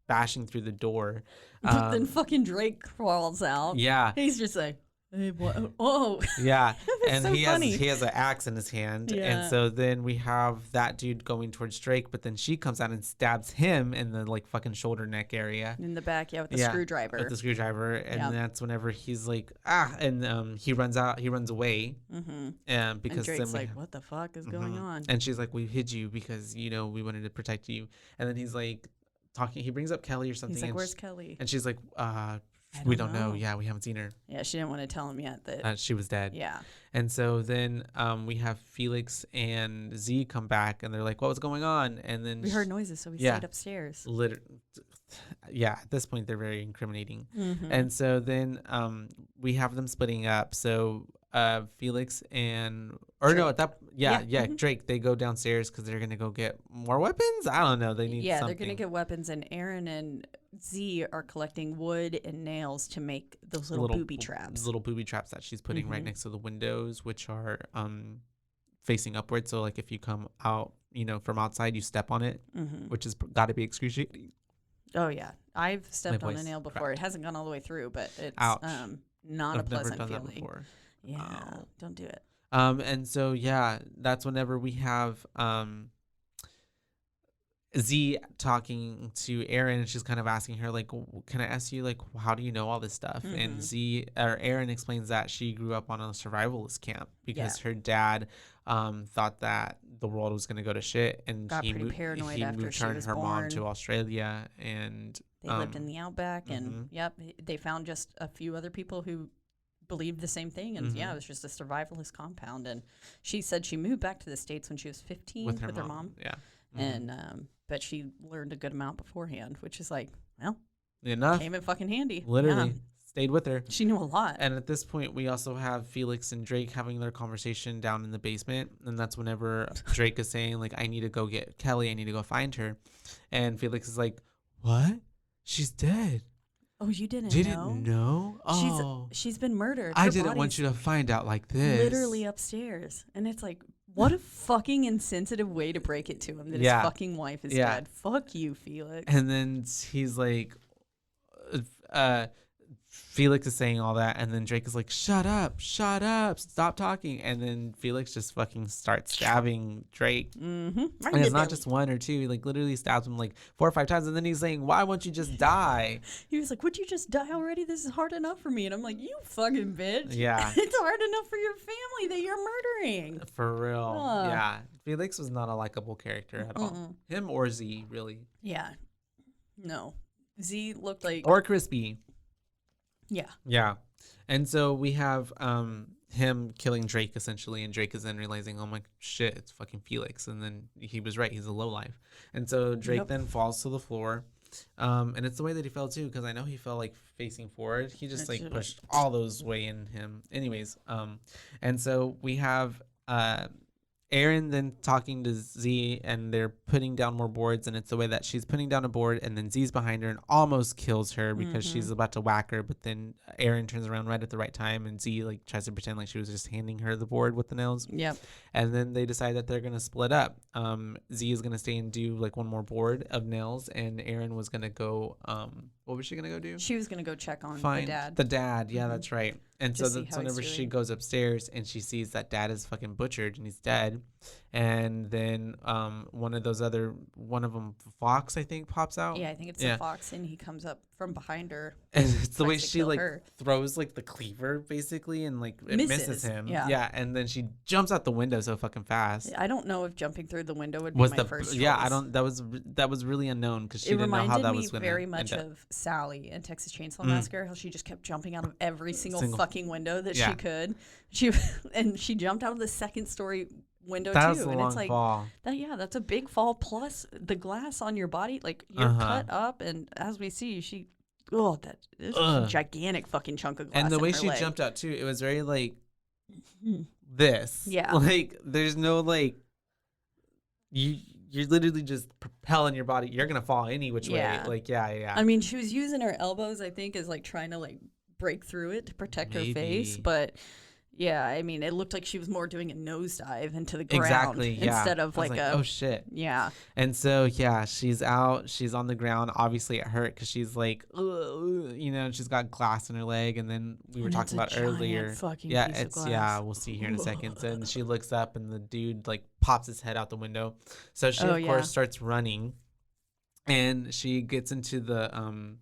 bashing through the door. But then fucking Drake crawls out. Yeah. He's just like, hey, what? Oh. Yeah. And so funny. he has an axe in his hand. Yeah. And so then we have that dude going towards Drake, but then she comes out and stabs him in the like fucking shoulder neck area. In the back, with the screwdriver. With the screwdriver. And that's whenever he's like, and he runs away. Mm-hmm. Because and Drake's then like, what the fuck is going on? And she's like, we hid you because, we wanted to protect you. And then he's like talking, he brings up Kelly or something. He's like, where's Kelly? And she's like, we don't know. Yeah, we haven't seen her. Yeah, she didn't want to tell him yet that she was dead. Yeah. And so then we have Felix and Z come back, and they're like, what was going on? And then we heard noises, so we stayed upstairs. At this point, they're very incriminating. Mm-hmm. And so then we have them splitting up. So Felix and Drake, they go downstairs because they're gonna go get more weapons. I don't know, they need something. They're gonna get weapons, and Erin and Z are collecting wood and nails to make those little booby traps. Little booby traps that she's putting right next to the windows, which are facing upwards. So like if you come out from outside, you step on it, which has got to be excruciating. Oh yeah, I've stepped on a nail before. It hasn't gone all the way through, but it's not a pleasant feeling. That before. Yeah, don't do it. And so that's whenever we have Z talking to Erin, and she's kind of asking her like, can I ask you like, how do you know all this stuff? And Erin explains that she grew up on a survivalist camp because her dad thought that the world was going to go to shit, and got pretty paranoid after she was her born. mom to Australia, and they lived in the outback, and they found just a few other people who believed the same thing, and it was just a survivalist compound. And she said she moved back to the States when she was 15 with her mom. And but she learned a good amount beforehand, which is like, well, enough, came in fucking handy. Literally stayed with her. She knew a lot. And at this point, we also have Felix and Drake having their conversation down in the basement, and that's whenever Drake is saying like, I need to go get Kelly, I need to go find her, and Felix is like, what? She's dead. Oh, you didn't know? Oh, she's been murdered. I didn't want you to find out like this. Literally upstairs. And it's like, what a fucking insensitive way to break it to him that his fucking wife is dead. Fuck you, Felix. And then he's like, Felix is saying all that, and then Drake is like, shut up, stop talking. And then Felix just fucking starts stabbing Drake. And it's not just one or two. He like literally stabs him like 4 or 5 times, and then he's saying, why won't you just die? He was like, would you just die already? This is hard enough for me. And I'm like, you fucking bitch. Yeah. It's hard enough for your family that you're murdering. For real. Yeah. Felix was not a likable character at all. Him or Z, really. Yeah. No. Z looked like... Or Crispy. Yeah. Yeah. And so we have him killing Drake essentially, and Drake is then realizing, oh my shit, it's fucking Felix. And then he was right, he's a lowlife. And so Drake then falls to the floor. And it's the way that he fell too, because I know he fell like facing forward. He just like pushed all those way in him. Anyways, and so we have Erin then talking to Z, and they're putting down more boards, and it's the way that she's putting down a board, and then Z's behind her and almost kills her because she's about to whack her, but then Erin turns around right at the right time, and Z like tries to pretend like she was just handing her the board with the nails. Yep. And then they decide that they're gonna split up. Z is gonna stay and do like one more board of nails, and Erin was gonna go. What was she gonna go do? She was gonna go check on Find the dad. Yeah, that's right. And Just so that's whenever she goes upstairs and she sees that dad is fucking butchered and he's dead. And then one of them, Fox, I think, pops out. Yeah, I think it's a fox, and he comes up from behind her. And it's the way tries to she kill like her. throws like the cleaver basically, and like it misses Misses, him. yeah. And then she jumps out the window so fucking fast. I don't know if jumping through the window would be Was my the first choice. yeah? I don't. That was really unknown because she It didn't know how reminded that me was going to very much of Sally in Texas Chainsaw Massacre, how she just kept jumping out of every single fucking window that she could. She jumped out of the second story window that too, was a and long it's like fall. that's a big fall. Plus the glass on your body, like you're cut up, and as we see, that is a gigantic fucking chunk of glass. And the way in her she leg. jumped out too, it was very like this. Yeah. Like there's no like you're literally just propelling your body. You're gonna fall any which way. Like yeah. I mean, she was using her elbows, I think, as like trying to like break through it to protect her face, but. Yeah, I mean, it looked like she was more doing a nosedive into the ground instead of like a... Oh, shit. Yeah. And so, yeah, she's out. She's on the ground. Obviously, it hurt because she's like, you know, she's got glass in her leg. And then we were talking about earlier. Yeah, piece of glass. We'll see here in a second. So then she looks up and the dude like pops his head out the window. So she, of course, starts running. And she gets into the...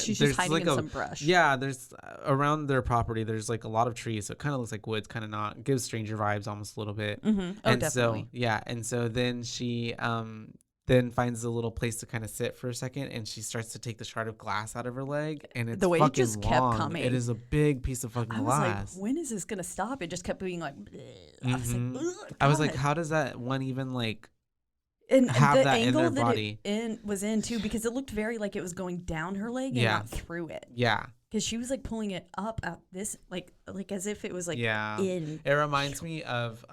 she's just hiding in some brush. Yeah, there's around their property. There's like a lot of trees, so it kind of looks like woods, kind of not. It gives stranger vibes almost a little bit. Mm-hmm. Oh, and definitely. and so then she then finds a little place to kind of sit for a second, and she starts to take the shard of glass out of her leg, and it's the way fucking it just long. kept coming. It is a big piece of fucking glass. I was like, when is this gonna stop? It just kept being like. I was like, how does that one even like? And have the that in angle their that body. it was in too, because it looked very like it was going down her leg and not through it. Yeah. Because she was like pulling it up at this, like as if it was like in. It reminds me of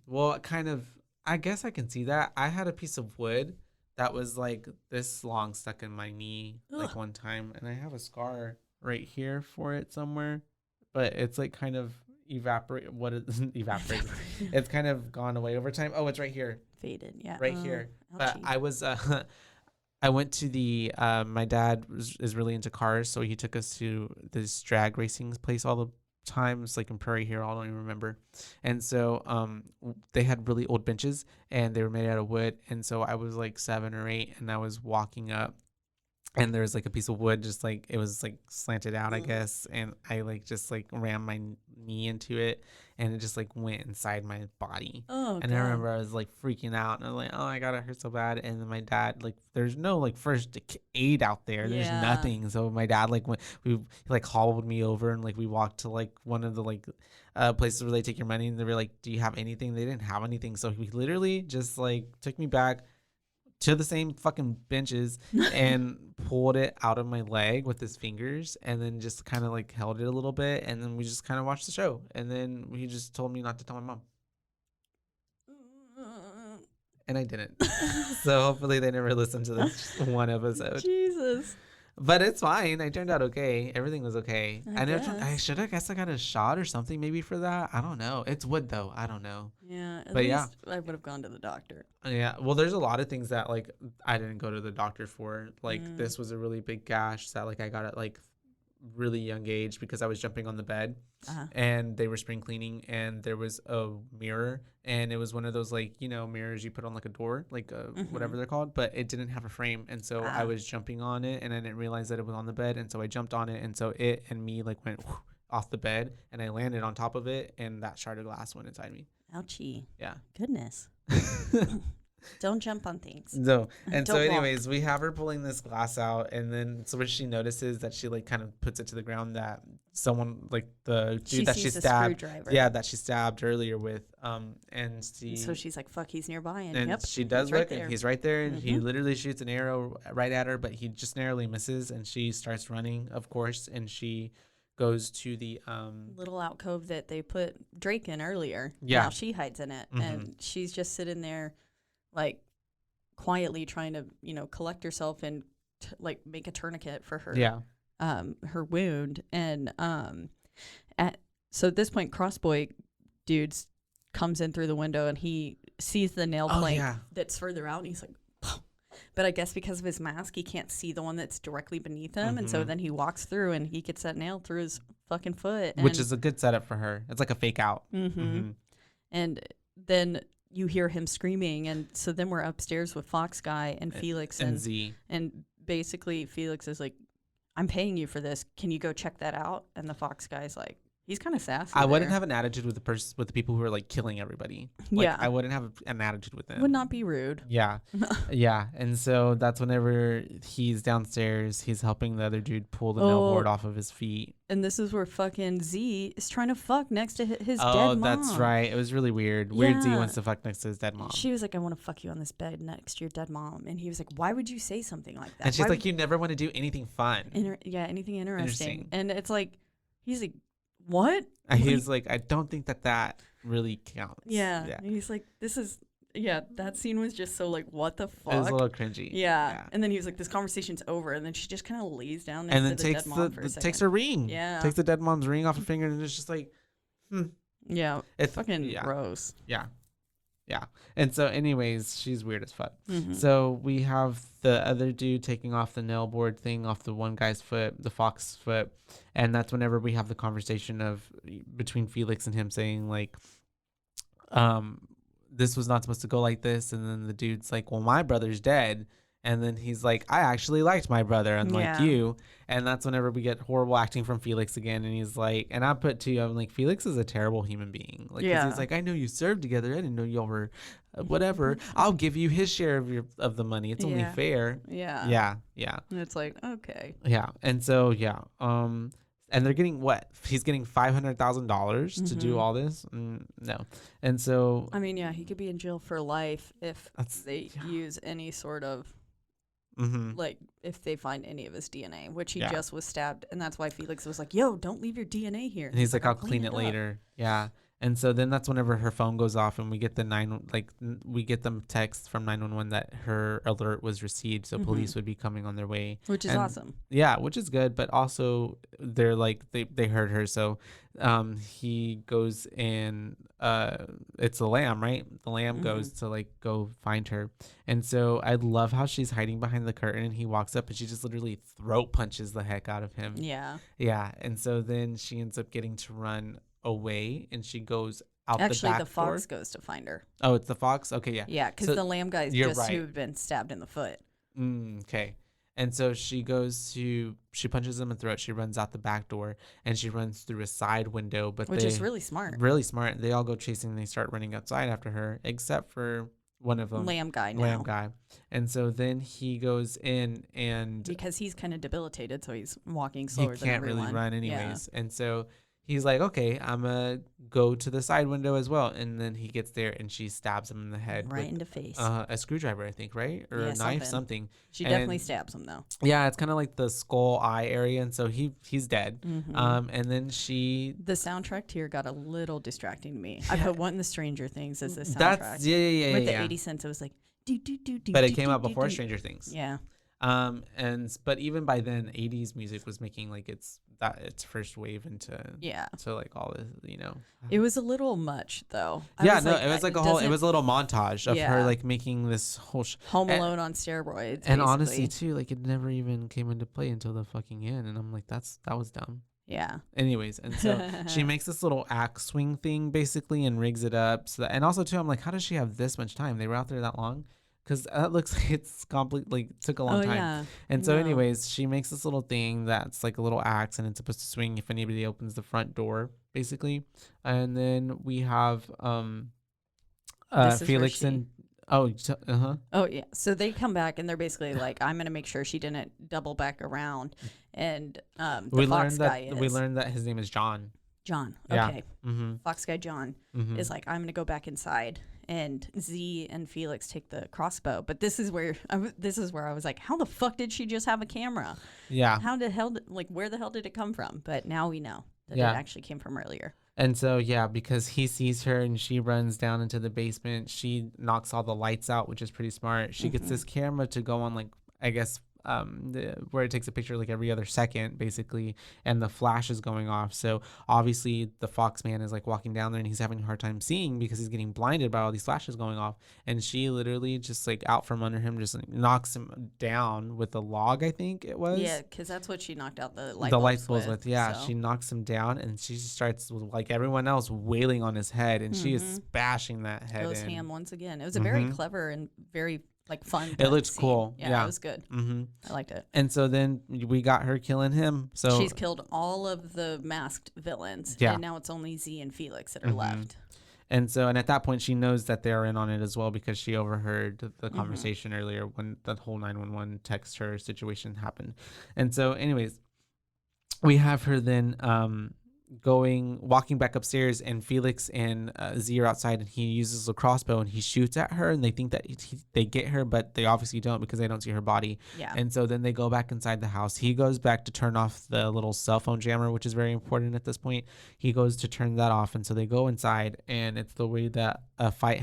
well, kind of. I guess I can see that. I had a piece of wood that was like this long stuck in my knee like one time, and I have a scar right here for it somewhere, but it's like kind of evaporate. What is evaporate? It's kind of gone away over time. Oh, it's right here. Faded, yeah. Right here. But ouchie. I was I went to the my dad is really into cars, so he took us to this drag racing place all the times, like in Prairie here, I don't even remember. And so they had really old benches, and they were made out of wood. And so I was like 7 or 8, and I was walking up, and there was like a piece of wood, just like it was like slanted out, I guess, and I like just like rammed my knee into it, and it just like went inside my body. Oh, and God. I remember I was like freaking out, and I was like, oh my God, it hurts so bad. And then my dad, like, there's no like first aid out there. There's nothing. So my dad like went, he like hauled me over, and like we walked to like one of the like places where they take your money, and they were like, do you have anything? They didn't have anything. So he literally just like took me back to the same fucking benches and pulled it out of my leg with his fingers, and then just kind of like held it a little bit, and then we just kind of watched the show, and then he just told me not to tell my mom, and I didn't. So hopefully they never listened to this one episode. Jesus. But it's fine. I turned out okay. Everything was okay. I guess I got a shot or something maybe for that. I don't know. It's wood though. I don't know. Yeah. At But least I would have gone to the doctor. Yeah. Well, there's a lot of things that like I didn't go to the doctor for. Like this was a really big gash that like I got at like really young age because I was jumping on the bed, and they were spring cleaning, and there was a mirror, and it was one of those like, you know, mirrors you put on like a door, like whatever they're called, but it didn't have a frame, and so I was jumping on it, and I didn't realize that it was on the bed, and so I jumped on it, and so it and me like went off the bed, and I landed on top of it, and that shard of glass went inside me. Ouchie. Yeah. Goodness. Don't jump on things. No. And so Don't anyways, we have her pulling this glass out, and then so when she notices that she like kind of puts it to the ground, that someone like the dude that she stabbed, that she stabbed earlier with, and so she's like, fuck, he's nearby, and she does look, right and he's right there, and he literally shoots an arrow right at her, but he just narrowly misses, and she starts running, of course, and she goes to the little alcove that they put Drake in earlier. Yeah. Now she hides in it, and she's just sitting there like quietly trying to, you know, collect herself and like make a tourniquet for her her wound. And so at this point, Crossboy dudes comes in through the window, and he sees the nail plank that's further out, and he's like, but I guess because of his mask, he can't see the one that's directly beneath him. And so then he walks through, and he gets that nail through his fucking foot. Which is a good setup for her. It's like a fake out. And then you hear him screaming. And so then we're upstairs with Fox Guy and Felix and Z. And basically Felix is like, I'm paying you for this. Can you go check that out? And the fox guy's like, he's kind of sassy. I wouldn't there. have an attitude with the people who are like killing everybody. Like, Yeah. I wouldn't have an attitude with them. Would not be rude. Yeah. Yeah. And so that's whenever he's downstairs, he's helping the other dude pull the nail board off of his feet. And this is where fucking Z is trying to fuck next to his dead Oh, mom. that's right. It was really weird. Weird Z Yeah. wants to fuck next to his dead mom. She was like, I want to fuck you on this bed next to your dead mom. And he was like, why would you say something like that? And she's Why like, you never want to do anything fun. anything interesting. Interesting. And it's like, he's like, what? And he's like, I don't think that really counts. Yeah. Yeah. And he's like, this is, that scene was just so like, what the fuck? It was a little cringy. Yeah. And then he was like, this conversation's over. And then she just kind of lays down next And then to takes the dead mom for a second. takes her ring. Yeah. Takes the dead mom's ring off her finger, and it's just like, Yeah. It's Fucking gross. Yeah. Yeah. And so anyways, she's weird as fuck. Mhm. So we have the other dude taking off the nail board thing off the one guy's foot, the fox foot. And that's whenever we have the conversation of between Felix and him saying like, this was not supposed to go like this. And then the dude's like, well, my brother's dead. And then he's like, I actually liked my brother, unlike Yeah. you. And that's whenever we get horrible acting from Felix again. And he's like, and I put to you, I'm like, Felix is a terrible human being. Like, 'cause Yeah. he's like, I know you served together. I didn't know y'all were whatever. I'll give you his share of the money. It's only Yeah. fair. Yeah. Yeah. Yeah. And it's like, okay. Yeah. And so, yeah. And they're getting what? He's getting $500,000 to do Mhm. all this? No. And so, I mean, yeah, he could be in jail for life if That's- they use any sort of, mhm. like, if they find any of his DNA, which he Yeah. just was stabbed. And that's why Felix was like, yo, don't leave your DNA here. And he's like, I'll clean it up." later. Yeah. And so then that's whenever her phone goes off and we get we get the text from 911 that her alert was received. So Mhm. police would be coming on their way. Which is And- awesome. Yeah, which is good, but also they're like they heard her, so he goes and it's the lamb, right? The lamb goes to like go find her, and so I love how she's hiding behind the curtain, and he walks up and she just literally throat punches the heck out of him. Yeah. Yeah, and so then she ends up getting to run away, and she goes out Actually, the the back fox door. goes to find her. Oh, it's the fox. Okay, yeah. Yeah, because So the lamb guy's you're just right. who had been stabbed in the foot. Okay. And so she punches him in the throat. She runs out the back door and she runs through a side window, but Which is really smart. really smart. They all go chasing and they start running outside after her, except for one of them, Lamb guy now. Lamb guy. And so then he goes in and Because he's kind of debilitated, so he's walking he slower than can't everyone. really run Yeah. anyways. And so he's like, okay, I'm going to go to the side window as well. And then he gets there and she stabs him in the head Right with into face. a screwdriver, I think, right? Or Yeah, a knife, something. something. She definitely and- stabs him, though. Yeah, it's kind of like the skull eye area, and so he's dead. Mhm. And then she The soundtrack here got a little distracting to me. I put One of the Stranger Things as the soundtrack. that's yeah. With the 80 cents, it was like, do, do, do, do. But it do, came do, out do, before do. Stranger Things. Yeah. But even by then, 80s music was making like its first wave into Yeah. to like all this, you know. It was a little much, though. I Yeah, was no, it was like a whole. It doesn't- was a little montage of her Yeah. like making this whole. Home and- Alone on steroids. And honestly, basically. too, like it never even came into play until the fucking end, and I'm like, that was dumb. Yeah. Anyways, and so she makes this little axe swing thing basically and rigs it up. So that, and also too, I'm like, how does she have this much time? They were out there that long, because that looks like it's completely took a long time. Yeah. And so, No. anyways, she makes this little thing that's like a little axe, and it's supposed to swing if anybody opens the front door, basically. And then we have This is where Felix she- and Oh yeah. So they come back and they're basically like, I'm gonna make sure she didn't double back around. And the we fox learned guy that is his name is John. John. Yeah. Okay. Mm-hmm. Fox guy John is like, I'm gonna go back inside. And Z and Felix take the crossbow. But this is where I was like, how the fuck did she just have a camera? Yeah. How the hell where the hell did it come from? But now we know that Yeah. it actually came from earlier. And so, yeah, because he sees her and she runs down into the basement, she knocks all the lights out, which is pretty smart. She gets this camera to go on, like, I guess, where it takes a picture like every other second, basically, and the flash is going off. So obviously the fox man is like walking down there and he's having a hard time seeing because he's getting blinded by all these flashes going off. And she literally just like out from under him, just like, knocks him down with a log, I think it was. Yeah, because that's what she knocked out the light bulbs with. Yeah, so. she knocks him down and she just starts like everyone else wailing on his head, and she is bashing that head Goes in. ham once again. It was a very Mhm. clever and very like fun. It death looks scene. cool. Yeah, it was good. Mm-hmm. I liked it. And so then we got her killing him. So She's killed all of the masked villains. Yeah. And now it's only Z and Felix that are left. And at that point, she knows that they're in on it as well because she overheard the conversation earlier when that whole 911 text her situation happened. And so, anyways, we have her then walking back upstairs, and Felix and Z are outside, and he uses a crossbow and he shoots at her, and they think that they get her, but they obviously don't because they don't see her body. Yeah. And so then they go back inside the house. He goes back to turn off the little cell phone jammer, which is very important at this point. He goes to turn that off, and so they go inside, and it's the way that a fight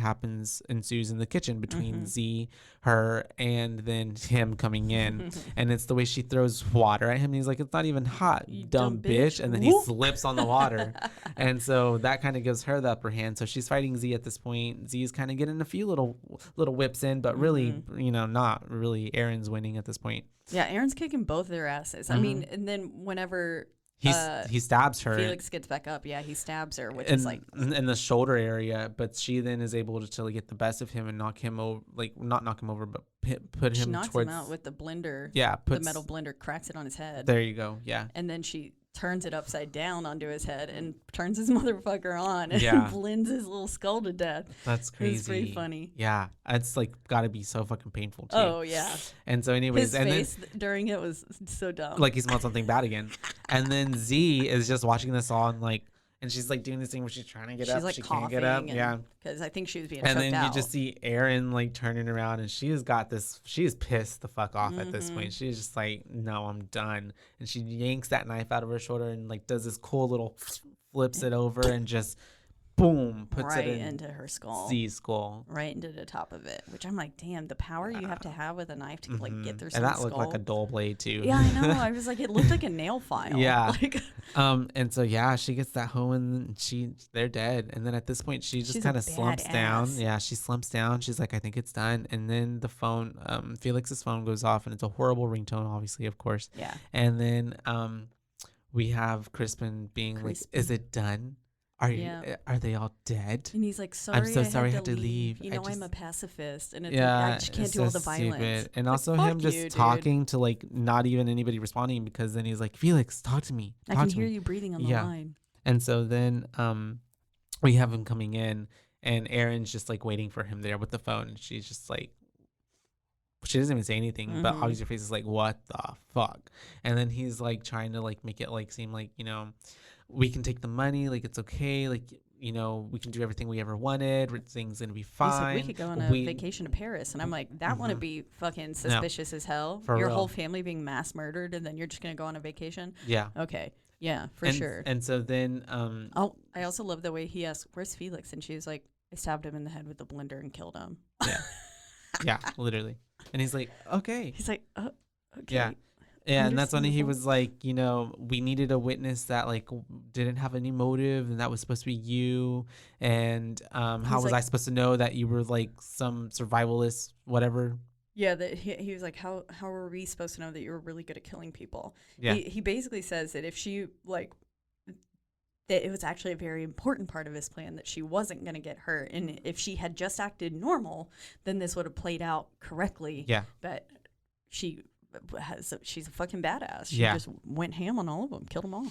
ensues in the kitchen between Z, her, and then him coming in. And it's the way she throws water at him. And he's like, it's not even hot, you dumb bitch. And then he slips on the water. And so that kind of gives her the upper hand. So she's fighting Z at this point. Z is kind of getting a few little whips in, but really, not really. Erin's winning at this point. Yeah, Erin's kicking both their asses. I mean, and then whenever he stabs her. Felix gets back up. Yeah, he stabs her, which is like in the shoulder area. But she then is able to get the best of him and knock him over, not knock him over, but put him knocks towards him out with the blender. Yeah, the metal blender cracks it on his head. There you go. Yeah, and then she turns it upside down onto his head and turns his motherfucker on and blends his little skull to death. That's crazy. It's pretty funny. Yeah, it's like gotta be so fucking painful too. Oh yeah. And so anyways, his face during it was so dumb. Like he smelled something bad again. And then Z is just watching this all and she's like doing this thing where she's trying to get up. Like she can't get up. Yeah. Because I think she was being choked out. And then you just see Erin like turning around, and she has got this. She is pissed the fuck off at this point. She's just like, no, I'm done. And she yanks that knife out of her shoulder and like does this cool little flips it over and just boom, puts right it into her skull. Z's skull. Right into the top of it, which I'm like, damn, the power you have to have with a knife to like get through and that skull. looked like a dull blade too. Yeah, I know. I was like, it looked like a nail file. Yeah. Like, and so she gets that home and they're dead. And then at this point she just kind of slumps down. Yeah, she slumps down. She's like, I think it's done. And then the phone, Felix's phone goes off, and it's a horrible ringtone, obviously, of course. Yeah. And then we have Crispin being like, is it done? Are they all dead? And he's like, sorry, I'm so sorry I had to leave. You know, I'm a pacifist, and it's yeah, like, I just can't do all the violence. Stupid. And like, also him just talking to like not even anybody responding, because then he's like, Felix, talk to me. I can hear you breathing on the line. And so then we have him coming in, and Erin's just like waiting for him there with the phone, and she's just like, she doesn't even say anything, but obviously her face is like, what the fuck? And then he's like trying to like make it like seem like, we can take the money, like it's okay, like we can do everything we ever wanted, things gonna be fine. He's like, we could go on a vacation to Paris, and I'm like, that wouldn't be fucking suspicious as hell. Your whole family being mass murdered, and then you're just gonna go on a vacation. Yeah. Okay. Yeah, for sure. And so then I also love the way he asked, where's Felix? And she was like, I stabbed him in the head with the blender and killed him. Yeah. Yeah, literally. And he's like, okay. He's like, oh, okay. Yeah. Yeah, and that's when he was like, we needed a witness that like didn't have any motive, and that was supposed to be you. And how was I supposed to know that you were like some survivalist, whatever? Yeah, that he was like, how were we supposed to know that you were really good at killing people? Yeah. He basically says that if she like, that it was actually a very important part of his plan that she wasn't going to get hurt, and if she had just acted normal, then this would have played out correctly. Yeah. But she's a fucking badass. She just went ham on all of them, killed them all.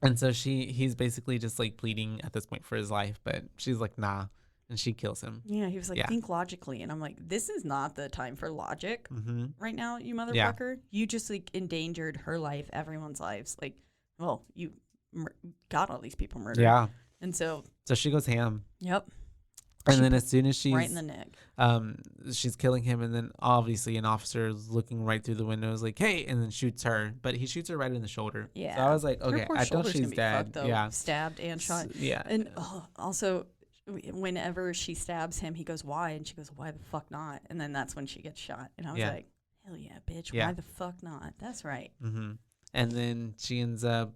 And so he's basically just like pleading at this point for his life, but she's like, nah, and she kills him. Yeah, he was like, think logically, and I'm like, this is not the time for logic right now, you motherfucker. Yeah. You just like endangered her life, everyone's lives. Like, well, you got all these people murdered. Yeah, and so she goes ham. Yep. And then as soon as she's right in the neck, she's killing him, and then obviously an officer is looking right through the window, is like, hey, and then shoots her, but he shoots her right in the shoulder. Yeah. So I was like, okay, I thought she's dead. Fucked, yeah. Stabbed and shot. Yeah. And also, whenever she stabs him, he goes, why? And she goes, why the fuck not? And then that's when she gets shot. And I was like, hell yeah, bitch. Why the fuck not? That's right. Mm-hmm. And then she ends up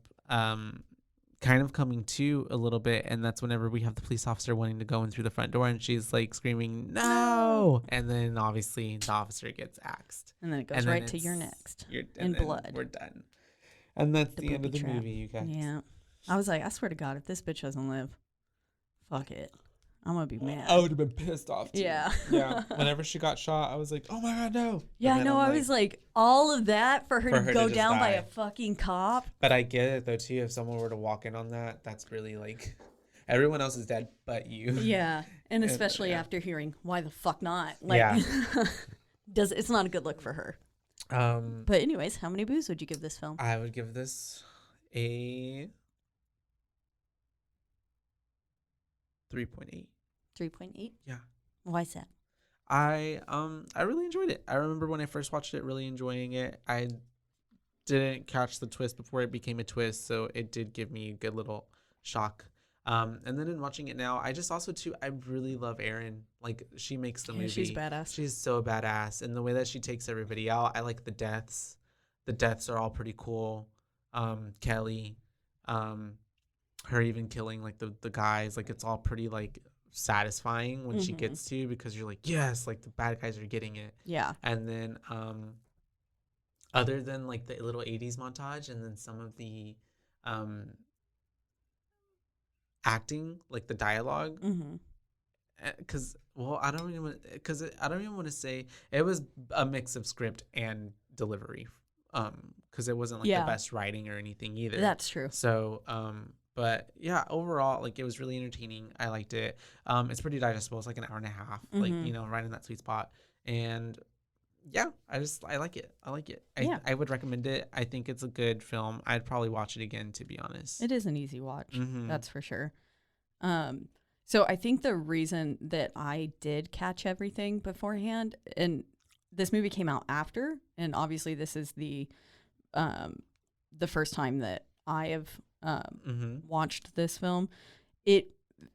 kind of coming to a little bit, and that's whenever we have the police officer wanting to go in through the front door, and she's like screaming no, and then obviously the officer gets axed, and then it goes right to your next in blood. We're done, and that's the end of the movie, you guys. Yeah, I was like, I swear to God, if this bitch doesn't live, fuck it. I'm gonna be mad. I would have been pissed off too. Yeah. Yeah. Whenever she got shot, I was like, oh my God, no. Yeah, And then no, I'm I was like, all of that for her to go just down by die. a fucking cop. But I get it though too. If someone were to walk in on that, that's really like, everyone else is dead but you. Yeah, and And, especially yeah. after hearing why the fuck not? Like, Yeah. it's not a good look for her. Um, But anyways, how many boos would you give this film? I would give this a 3.8. 3.8. Yeah. Why is that? I really enjoyed it. I remember when I first watched it, really enjoying it. I didn't catch the twist before it became a twist, so it did give me a good little shock. And then in watching it now, I just also too, I really love Erin. Like, she makes the movie. She's badass. She's so badass, and the way that she takes everybody out. I like the deaths. The deaths are all pretty cool. Kelly, her even killing like the guys, like it's all pretty like satisfying when she gets to, because you're like, yes, like the bad guys are getting it. Yeah. And then other than like the little 80s montage and then some of the acting, like the dialogue, because I don't even want to say it was a mix of script and delivery, because it wasn't like the best writing or anything either. That's true. So but yeah, overall, like, it was really entertaining. I liked it. It's pretty digestible. It's like an hour and a half, like, you know, right in that sweet spot. And yeah, I like it. I would recommend it. I think it's a good film. I'd probably watch it again, to be honest. It is an easy watch. Mhm. That's for sure. So I think the reason that I did catch everything beforehand, and this movie came out after, and obviously this is the first time that I have watched this film, it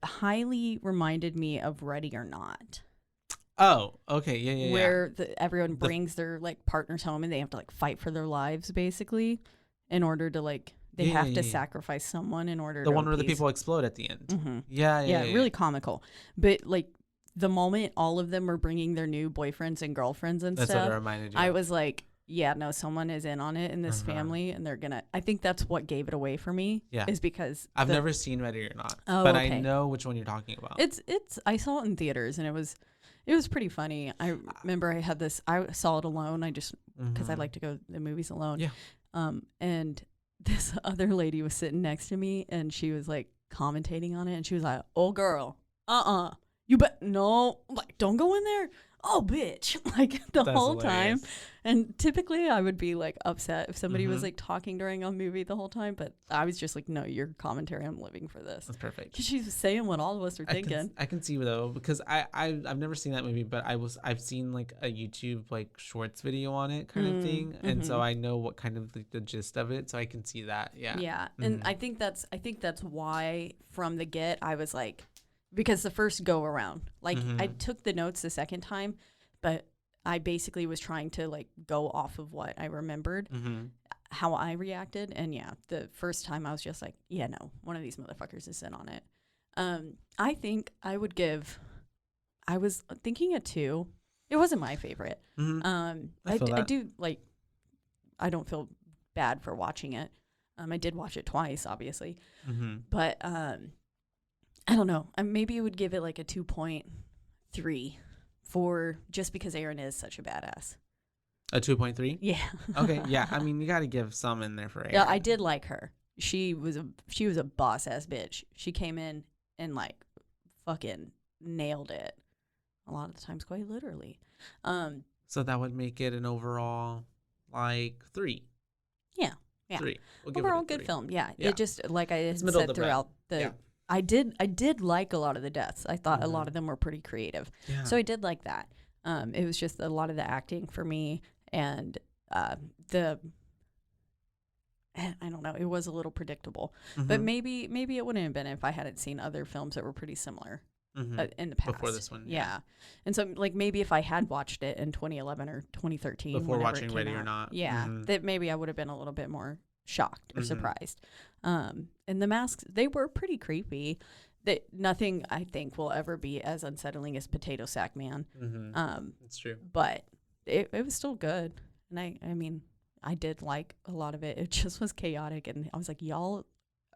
highly reminded me of Ready or Not. Oh, okay. Yeah. Where everyone brings their like partners home and they have to like fight for their lives, basically, in order to like, they have to sacrifice someone in order to the one where the appease. people explode at the end. Mm-hmm. Yeah, really comical. But like the moment all of them were bringing their new boyfriends and girlfriends and That's stuff, what it reminded you. I was like, yeah, no, someone is in on it in this family, and they're gonna. I think that's what gave it away for me. Yeah. Is because I've never seen Ready or Not, Oh, but okay. I know which one you're talking about. It's. I saw it in theaters, and it was pretty funny. I remember I had this. I saw it alone. I just because I like to go to the movies alone. Yeah. And this other lady was sitting next to me, and she was like commentating on it, and she was like, "Oh, girl, you no, like, don't go in there. Oh, bitch," like the That's whole hilarious. time. And typically I would be like upset if somebody was like talking during a movie the whole time, but I was just like, no, your commentary, I'm living for this. That's perfect. Because she was saying what all of us are thinking. I can see though, because I've never seen that movie, but I've seen like a YouTube like shorts video on it kind of thing, and so I know what kind of the gist of it, so I can see that. Yeah. Yeah, and I think that's why from the get I was like, because the first go around, like I took the notes the second time, but I basically was trying to like go off of what I remembered, how I reacted, and yeah, the first time I was just like, yeah, no, one of these motherfuckers is in on it. I think I would give. I was thinking a 2. It wasn't my favorite. I do like. I don't feel bad for watching it. I did watch it twice, obviously, but I don't know. Maybe I would give it like a 2.3 for just because Erin is such a badass. A 2.3. Yeah. Okay. Yeah. I mean, you got to give some in there for Erin. Yeah, I did like her. She was a boss ass bitch. She came in and like fucking nailed it. A lot of the times, quite literally. So that would make it an overall like 3. Yeah. 3. We'll give Overall, it a good 3. film. Yeah. Yeah. It just like I had middle of said the throughout road. the. Yeah. I did like a lot of the deaths. I thought a lot of them were pretty creative. Yeah. So I did like that. It was just a lot of the acting for me, and I don't know, it was a little predictable. But maybe it wouldn't have been if I hadn't seen other films that were pretty similar in the past. Before this one. Yeah. And so like maybe if I had watched it in 2011 or 2013 Before whenever watching it came Ready or out, Not. yeah, that maybe I would have been a little bit more shocked or surprised. And the masks, they were pretty creepy. That nothing I think will ever be as unsettling as Potato Sack Man. It's true. But it was still good. And I mean, I did like a lot of it. It just was chaotic, and I was like, y'all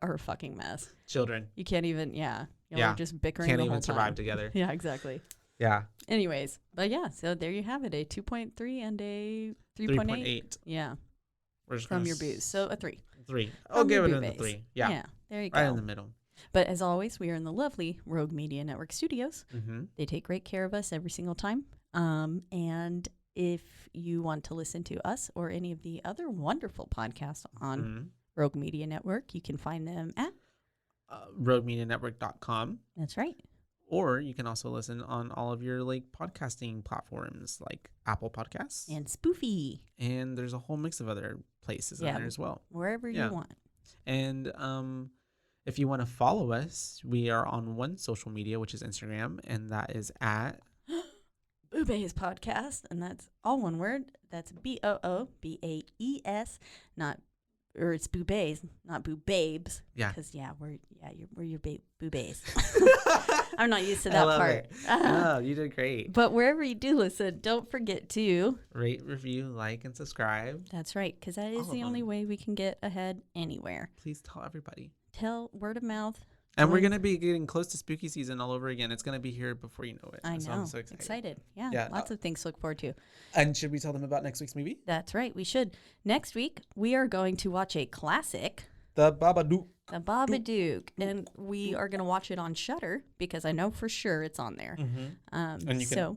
are a fucking mess. Children. You can't even, Y'all Yeah. are just bickering Can't the even whole survive time. together. Yeah, exactly. Yeah. Anyways, but yeah, so there you have it, a 2.3 and a 3.8. 3.8. Yeah, We're just from gonna your booze. So a 3. 3. I'll From give your it a BooBaes. 3. Yeah. Yeah, there you Right go. in the middle. But as always, we are in the lovely Rogue Media Network studios. Mm-hmm. They take great care of us every single time. And if you want to listen to us or any of the other wonderful podcasts on Mm-hmm. Rogue Media Network, you can find them at. roguemedianetwork.com. That's right. Or you can also listen on all of your like podcasting platforms like Apple Podcasts. And Spoofy, And there's a whole mix of other places in there as well. wherever Yeah. you want. And if you want to follow us, we are on one social media, which is Instagram, and that is at BooBaes Podcast, and that's all one word. That's BOOBAES, or it's BooBaes, not BooBabes. Yeah. Because we're your BooBaes. I'm not used to I that love part. it. Oh, you did great. But wherever you do listen, don't forget to Rate, review, like, and subscribe. That's right, because that All is of the only them. way we can get ahead anywhere. Please tell everybody. Tell word of mouth. And we're Join- going to be getting close to spooky season all over again. It's going to be here before you know it. I know. So I'm so excited. Yeah, Yeah, lots of things to look forward to. And should we tell them about next week's movie? That's right, we should. Next week, we are going to watch a classic, The Babadook. The Babadook, and we are going to watch it on Shudder because I know for sure it's on there. And you can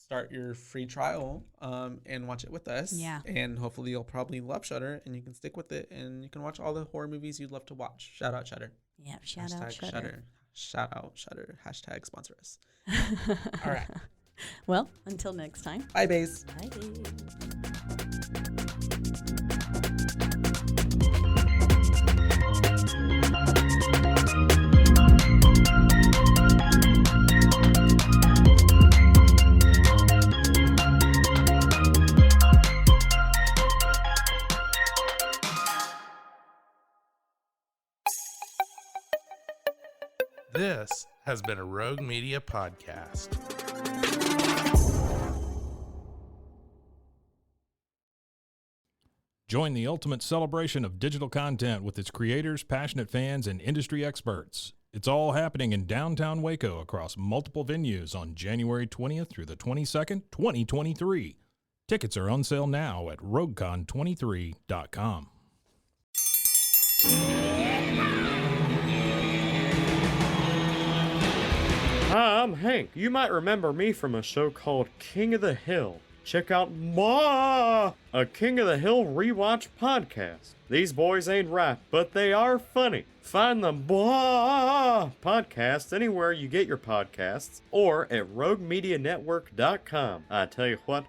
start your free trial and watch it with us. Yeah. And hopefully you'll probably love Shudder and you can stick with it and you can watch all the horror movies you'd love to watch. Shout out Shudder. Yeah, shout out Hashtag Shudder. Shout out Shudder. Hashtag sponsor us. All right. Well, until next time. Bye, Baes. Bye. This has been a Rogue Media podcast. Join the ultimate celebration of digital content with its creators, passionate fans, and industry experts. It's all happening in downtown Waco across multiple venues on January 20th through the 22nd, 2023. Tickets are on sale now at roguecon23.com. Hi, I'm Hank. You might remember me from a show called King of the Hill. Check out a King of the Hill rewatch podcast. These boys ain't rap, but they are funny. Find the podcast anywhere you get your podcasts or at roguemedianetwork.com. I tell you what.